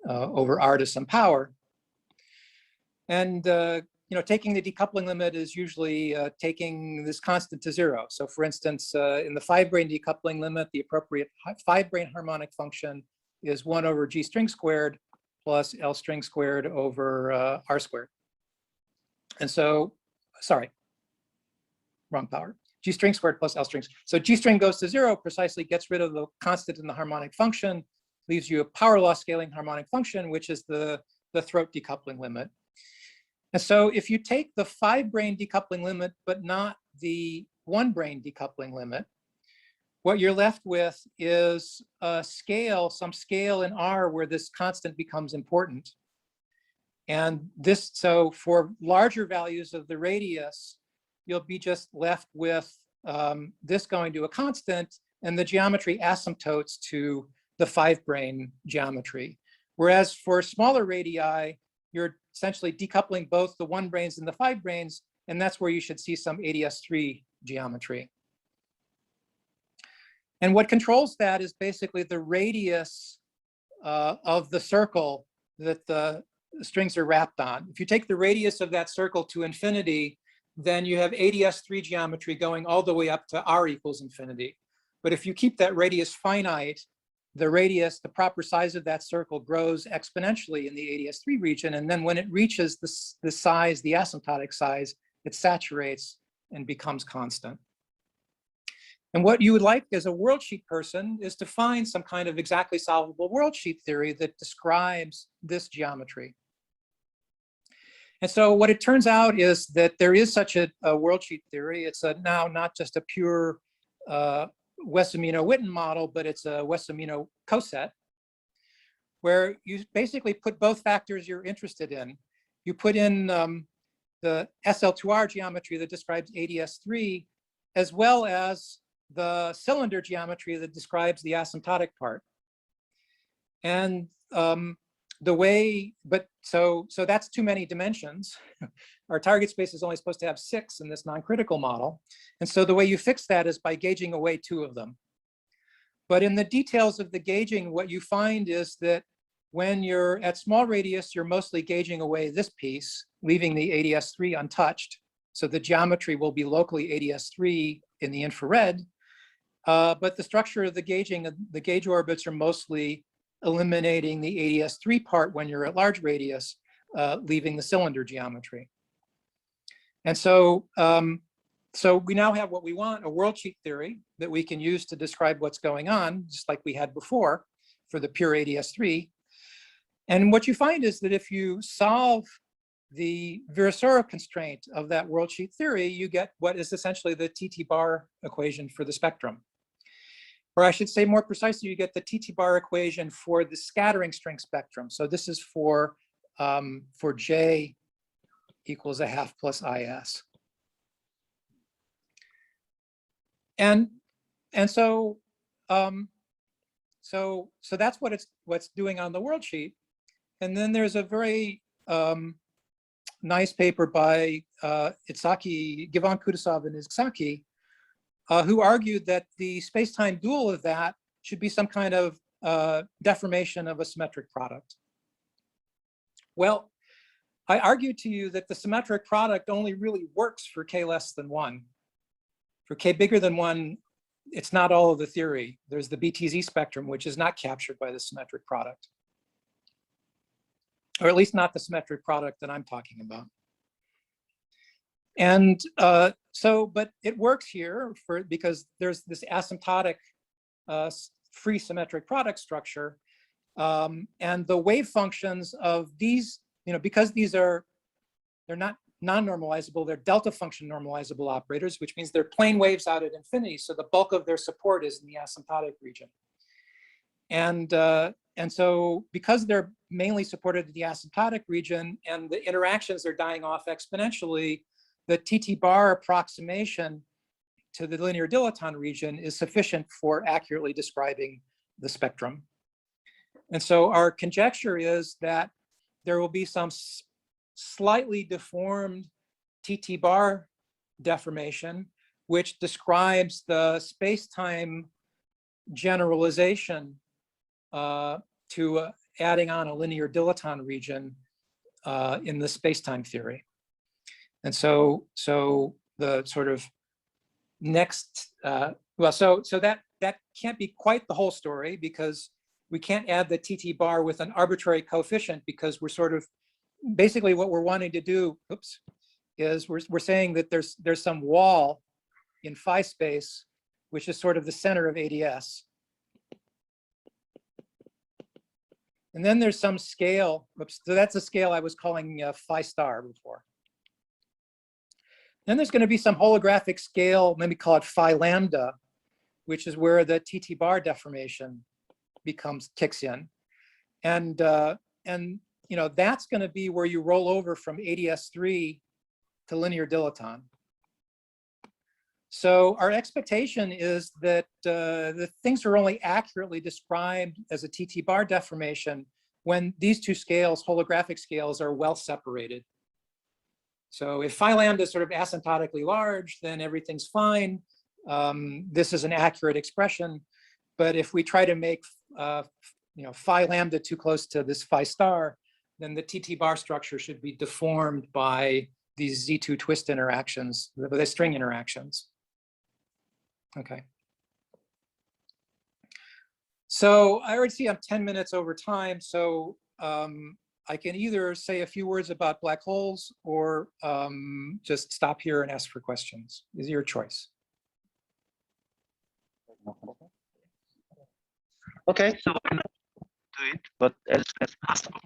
S3: over r to some power. And taking the decoupling limit is usually taking this constant to 0. So for instance, in the 5-brane decoupling limit, the appropriate 5-brane harmonic function is 1 over G string squared plus L string squared over R squared. And so, sorry, wrong power. G string squared plus L string. So G string goes to 0, precisely gets rid of the constant in the harmonic function, leaves you a power law scaling harmonic function, which is the throat decoupling limit. And so if you take the 5-brane decoupling limit, but not the 1-brane decoupling limit, what you're left with is a scale, some scale in R where this constant becomes important. And this, so for larger values of the radius, you'll be just left with this going to a constant and the geometry asymptotes to the 5-brane geometry. Whereas for smaller radii, you're essentially decoupling both the 1-branes and the 5-branes, and that's where you should see some ADS3 geometry. And what controls that is basically the radius of the circle that the strings are wrapped on. If you take the radius of that circle to infinity, then you have ADS3 geometry going all the way up to r equals infinity. But if you keep that radius finite, the radius, the proper size of that circle grows exponentially in the ADS3 region. And then when it reaches the size, the asymptotic size, it saturates and becomes constant. And what you would like as a worldsheet person is to find some kind of exactly solvable worldsheet theory that describes this geometry. And so what it turns out is that there is such a worldsheet theory. It's now not just a pure Wessomino-Witten model, but it's a Wessomino coset, where you basically put both factors you're interested in. You put in the SL2R geometry that describes ADS3, as well as the cylinder geometry that describes the asymptotic part. And the way, so that's too many dimensions. Our target space is only supposed to have 6 in this non-critical model. And so the way you fix that is by gauging away 2 of them. But in the details of the gauging, what you find is that when you're at small radius, you're mostly gauging away this piece, leaving the ADS3 untouched. So the geometry will be locally ADS3 in the infrared. But the structure of the gauging, the gauge orbits are mostly eliminating the ADS3 part when you're at large radius, leaving the cylinder geometry. And so, so we now have what we want, a worldsheet theory that we can use to describe what's going on, just like we had before for the pure ADS3. And what you find is that if you solve the Virasoro constraint of that worldsheet theory, you get what is essentially the TT bar equation for the spectrum. Or I should say more precisely, you get the TT bar equation for the scattering string spectrum. So this is for J equals a half plus IS. And so so that's what's doing on the worldsheet. And then there's a very nice paper by Itzhaki, Givon Kudasov and Itzhaki, who argued that the space-time dual of that should be some kind of deformation of a symmetric product. Well, I argued to you that the symmetric product only really works for k less than 1. For k bigger than 1, it's not all of the theory. There's the BTZ spectrum, which is not captured by the symmetric product. Or at least not the symmetric product that I'm talking about. And but it works here because there's this asymptotic free symmetric product structure. And the wave functions of these, because they're not non-normalizable, they're delta function normalizable operators, which means they're plane waves out at infinity. So the bulk of their support is in the asymptotic region. And so because they're mainly supported in the asymptotic region and the interactions are dying off exponentially, the TT bar approximation to the linear dilaton region is sufficient for accurately describing the spectrum. And so our conjecture is that there will be some slightly deformed TT bar deformation, which describes the space-time generalization to adding on a linear dilaton region in the space-time theory. And so the sort of next, so that can't be quite the whole story, because we can't add the TT bar with an arbitrary coefficient, because we're sort of, basically what we're wanting to do, is we're saying that there's some wall in phi space, which is sort of the center of ADS. And then there's some scale, so that's a scale I was calling phi star before. Then there's going to be some holographic scale, maybe call it phi lambda, which is where the TT bar deformation kicks in. And that's going to be where you roll over from ADS3 to linear dilaton. So our expectation is that the things are only accurately described as a TT bar deformation when these two scales, holographic scales, are well separated. So if phi lambda is sort of asymptotically large, then everything's fine. This is an accurate expression. But if we try to make phi lambda too close to this phi star, then the TT bar structure should be deformed by these Z2 twist interactions, the string interactions. Okay. So I already see I'm 10 minutes over time. So I can either say a few words about black holes or just stop here and ask for questions. Is your choice.
S2: Okay, so we're not do it, but as possible.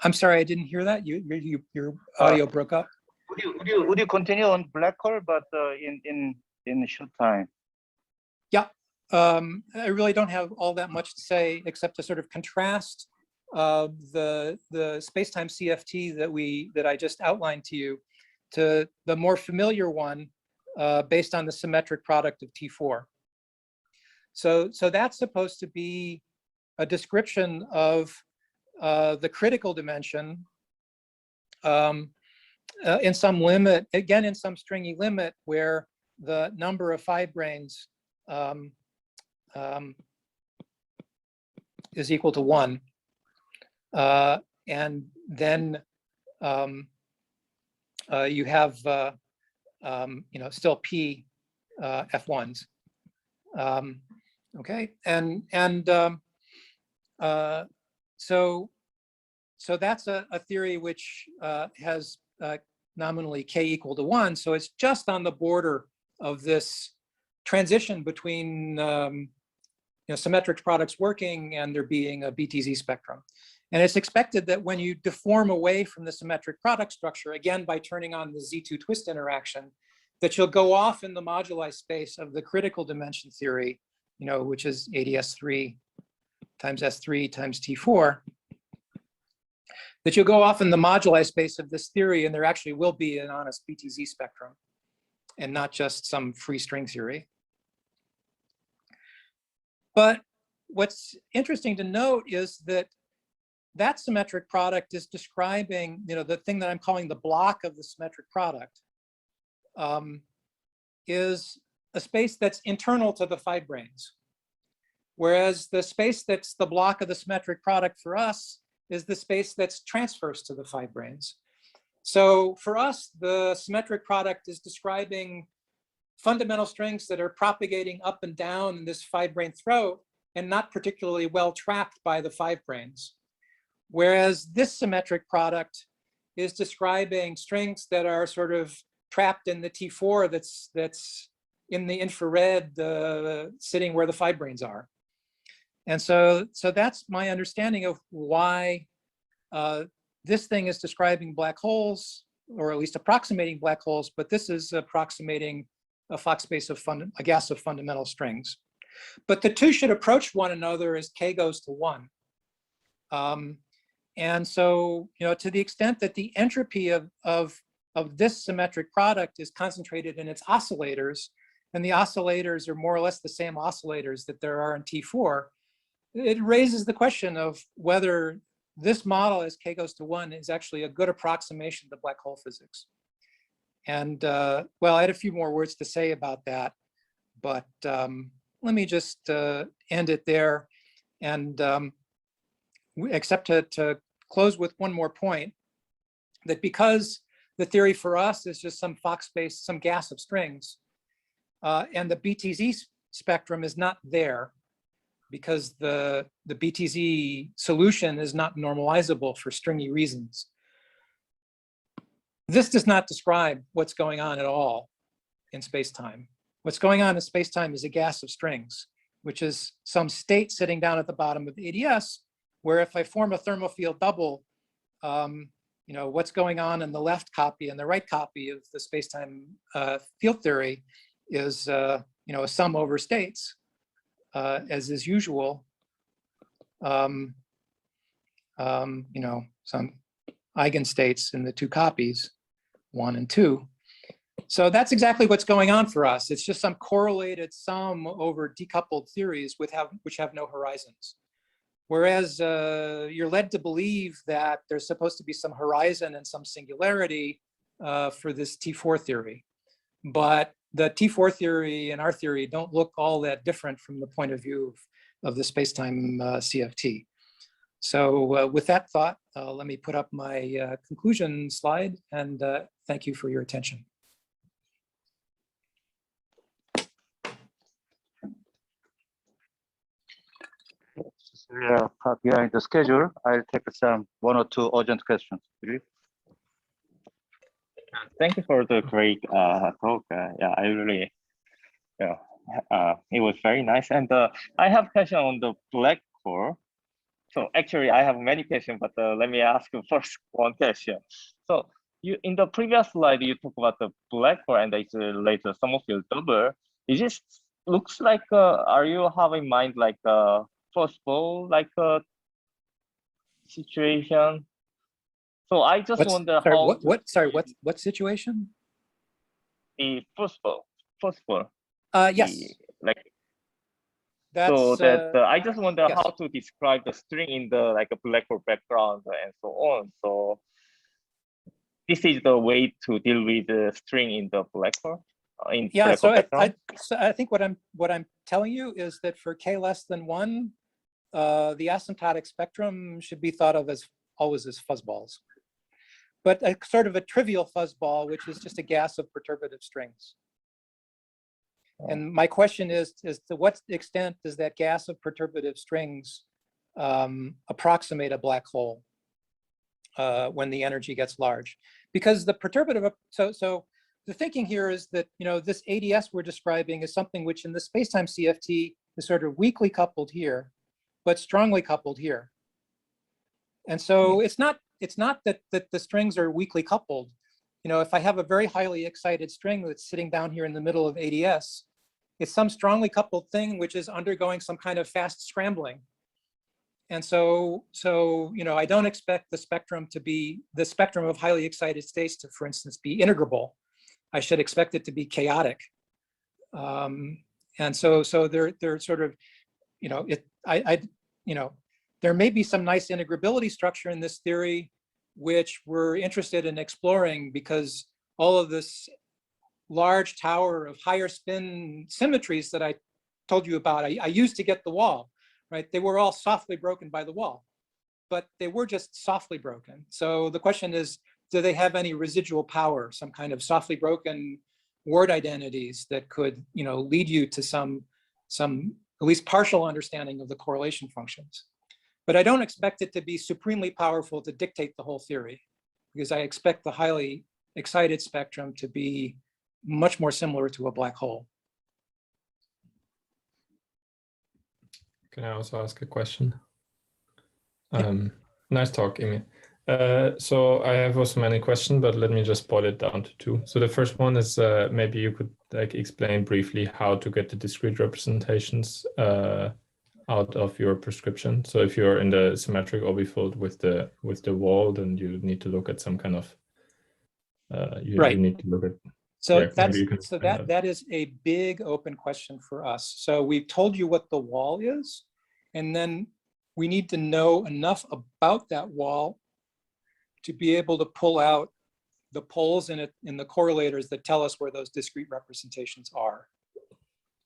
S3: I'm sorry, I didn't hear that. Your audio broke up.
S2: Would you continue on black hole, but in a short time?
S3: Yeah, I really don't have all that much to say except to sort of contrast the space-time CFT that I just outlined to you to the more familiar one based on the symmetric product of T4. So that's supposed to be a description of the critical dimension in some limit, again in some stringy limit where the number of fibranes is equal to 1. And then you have still P F1s. Okay, so that's a theory which has nominally K equal to 1. So it's just on the border of this transition between symmetric products working and there being a BTZ spectrum. And it's expected that when you deform away from the symmetric product structure, again, by turning on the Z2 twist interaction, that you'll go off in the moduli space of the critical dimension theory, which is ADS3 times S3 times T4, that you'll go off in the moduli space of this theory and there actually will be an honest BTZ spectrum and not just some free string theory. But what's interesting to note is that that symmetric product is describing, the thing that I'm calling the block of the symmetric product is a space that's internal to the fibranes. Whereas the space that's the block of the symmetric product for us is the space that's transverse to the fibranes. So for us, the symmetric product is describing fundamental strings that are propagating up and down in this fibrane throat and not particularly well trapped by the fibranes. Whereas this symmetric product is describing strings that are sort of trapped in the T4 that's in the infrared sitting where the fibranes are. And so that's my understanding of why this thing is describing black holes, or at least approximating black holes, but this is approximating a Fock space of a gas of fundamental strings. But the two should approach one another as K goes to 1. And so, to the extent that the entropy of this symmetric product is concentrated in its oscillators, and the oscillators are more or less the same oscillators that there are in T4, it raises the question of whether this model as K goes to 1 is actually a good approximation to black hole physics. And well, I had a few more words to say about that, but let me just end it there. And except to close with one more point, that because the theory for us is just some Fock space, some gas of strings, and the BTZ spectrum is not there, because the BTZ solution is not normalizable for stringy reasons. This does not describe what's going on at all in space-time. What's going on in space-time is a gas of strings, which is some state sitting down at the bottom of the ADS, where if I form a thermal field double, what's going on in the left copy and the right copy of the space-time field theory is a sum over states. As is usual. you know, some eigenstates in the two copies, 1 and 2. So that's exactly what's going on for us. It's just some correlated sum over decoupled theories which have no horizons. Whereas you're led to believe that there's supposed to be some horizon and some singularity for this T4 theory. But the T4 theory and our theory don't look all that different from the point of view of the space-time CFT. So with that thought, let me put up my conclusion slide, and thank you for your attention.
S2: We are behind the schedule. I'll take some 1 or 2 urgent questions.
S5: Thank you for the great talk. Yeah, I really, yeah, it was very nice. And I have a question on the black hole. So actually, I have many questions, but let me ask you first one question. So you in the previous slide, you talk about the black hole and it's later Sommerfeld double. It just looks like, are you have in mind like first ball like situation? So I just wonder
S3: sorry,
S5: how.
S3: What situation?
S5: The first ball.
S3: Yes.
S5: Like.
S3: That's,
S5: so that I just wonder
S3: yes.
S5: how to describe the string in the like a black hole background and so on. So this is the way to deal with the string in the black hole.
S3: Yeah.
S5: So
S3: I think what I'm telling you is that for k less than 1, the asymptotic spectrum should be thought of as always as fuzzballs, but a sort of a trivial fuzzball, which is just a gas of perturbative strings. And my question is to what extent does that gas of perturbative strings approximate a black hole when the energy gets large? Because the perturbative, so the thinking here is that, you know, this ADS we're describing is something which in the space-time CFT is sort of weakly coupled here, but strongly coupled here. And so it's not that the strings are weakly coupled. You know, if I have a very highly excited string that's sitting down here in the middle of ADS, it's some strongly coupled thing which is undergoing some kind of fast scrambling. And so you know, I don't expect the spectrum of highly excited states to, for instance, be integrable. I should expect it to be chaotic. And so they're sort of, you know, you know, there may be some nice integrability structure in this theory, which we're interested in exploring, because all of this large tower of higher spin symmetries that I told you about, I used to get the wall, right? They were all softly broken by the wall, but they were just softly broken. So the question is, do they have any residual power, some kind of softly broken word identities that could, you know, lead you to some at least partial understanding of the correlation functions? But I don't expect it to be supremely powerful to dictate the whole theory, because I expect the highly excited spectrum to be much more similar to a black hole.
S6: Can I also ask a question?
S3: Yeah.
S6: Nice talk, Emil. So I have also many questions, but let me just boil it down to 2. So the first one is maybe you could like explain briefly how to get the discrete representations out of your prescription. So if you're in the symmetric orbifold with the wall, then you need to look at some kind of you need to look at.
S3: So
S6: yeah,
S3: that is a big open question for us. So we've told you what the wall is, and then we need to know enough about that wall to be able to pull out the poles in it in the correlators that tell us where those discrete representations are.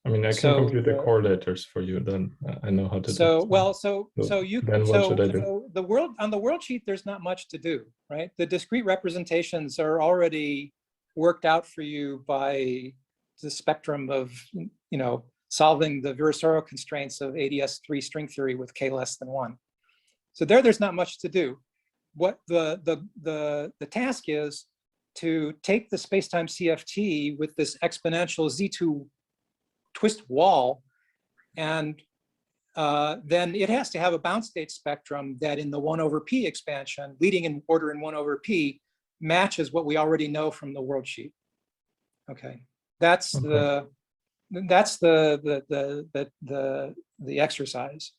S6: I mean, I can compute the correlators for you. Then I know how to do.
S3: So the world on the worldsheet, there's not much to do, right? The discrete representations are already worked out for you by the spectrum of, you know, solving the Virasoro constraints of ADS3 string theory with k less than 1. So there's not much to do. What the task is to take the space-time CFT with this exponential Z2 twist wall, and then it has to have a bound state spectrum that in the 1/p expansion, leading in order in 1/p, matches what we already know from the worldsheet. Okay, that's the exercise.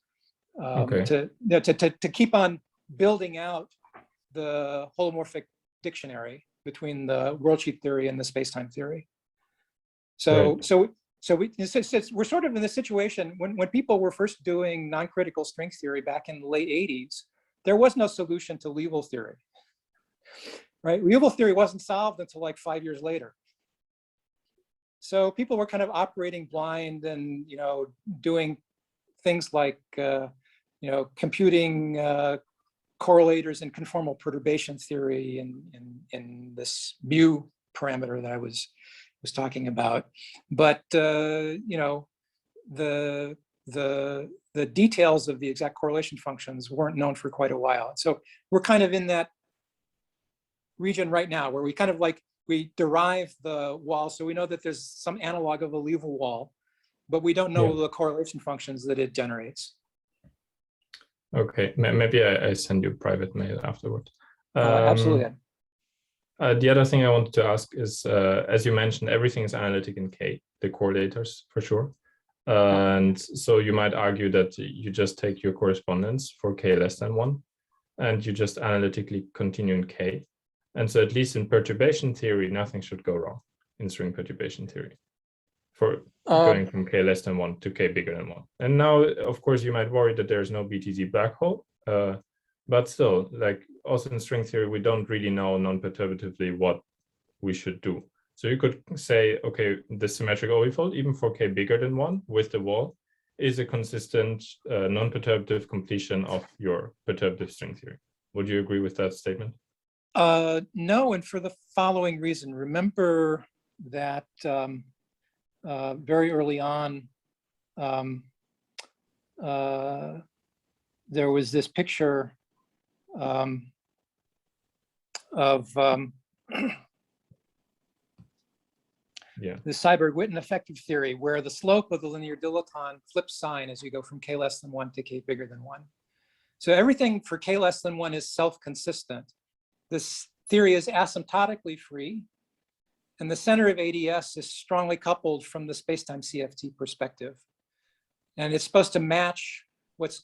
S3: To keep on building out the holomorphic dictionary between the worldsheet theory and the space-time theory. So,
S6: Right.
S3: we're sort of in this situation when people were first doing non-critical string theory back in the late 80s, there was no solution to Liouville theory, right? Liouville theory wasn't solved until like 5 years later. So people were kind of operating blind and, doing things like, computing correlators in conformal perturbation theory in this mu parameter that I was talking about. But, the details of the exact correlation functions weren't known for quite a while. So we're kind of in that region right now where we kind of we derive the wall. So we know that there's some analog of a Liouville wall, but we don't know the correlation functions that it generates.
S6: Okay, maybe I send you a private mail afterward.
S3: Absolutely.
S6: The other thing I wanted to ask is, as you mentioned, everything is analytic in K, the correlators for sure. And so you might argue that you just take your correspondence for K less than 1, and you just analytically continue in K. And so at least in perturbation theory, nothing should go wrong in string perturbation theory for going from K less than 1 to K bigger than 1. And now, of course, you might worry that there's no BTZ black hole, but still, also in string theory, we don't really know non-perturbatively what we should do. So you could say, okay, the symmetric orbifold, even for K bigger than 1 with the wall, is a consistent non-perturbative completion of your perturbative string theory. Would you agree with that statement?
S3: No, and for the following reason. Remember that very early on, there was this picture of the Seiberg-Witten effective theory, where the slope of the linear dilaton flips sign as you go from K less than 1 to K bigger than 1. So everything for K less than 1 is self-consistent. This theory is asymptotically free, and the center of ADS is strongly coupled from the spacetime CFT perspective. And it's supposed to match what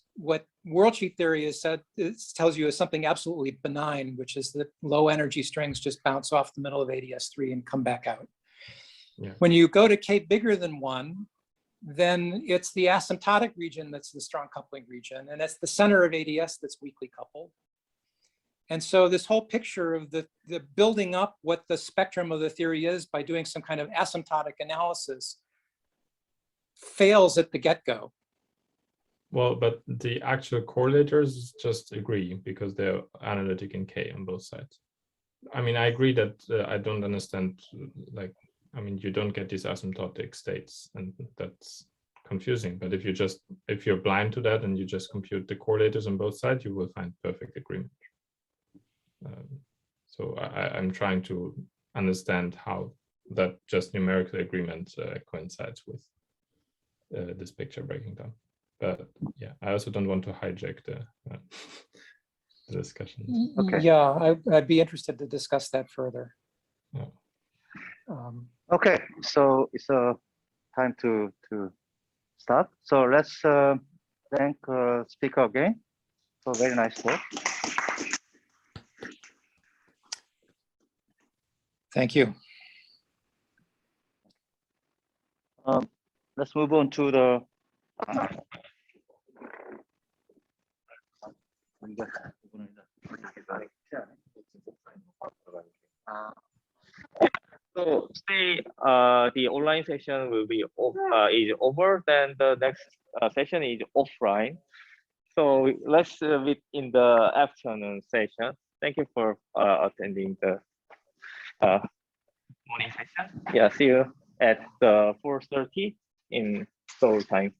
S3: worldsheet theory has said, it tells you is something absolutely benign, which is that low energy strings just bounce off the middle of ADS3 and come back out. Yeah. When you go to K bigger than 1, then it's the asymptotic region that's the strong coupling region, and it's the center of ADS that's weakly coupled. And so this whole picture of the building up what the spectrum of the theory is by doing some kind of asymptotic analysis fails at the get-go.
S6: Well, but the actual correlators just agree because they're analytic in K on both sides. I mean, I agree that I don't understand, you don't get these asymptotic states, and that's confusing. But if you're blind to that and you just compute the correlators on both sides, you will find perfect agreement. So I'm trying to understand how that just numerical agreement coincides with this picture breaking down. But yeah, I also don't want to hijack the discussion.
S3: Okay. Yeah, I'd be interested to discuss that further.
S6: Yeah.
S2: Okay, so it's time to start. So let's thank speaker again. So very nice talk.
S3: Thank you.
S2: Let's move on to the
S5: so say the online session will be is over, then the next session is offline. So let's meet in the afternoon session. Thank you for attending the morning session. Yeah, see you at 4:30 in Seoul time.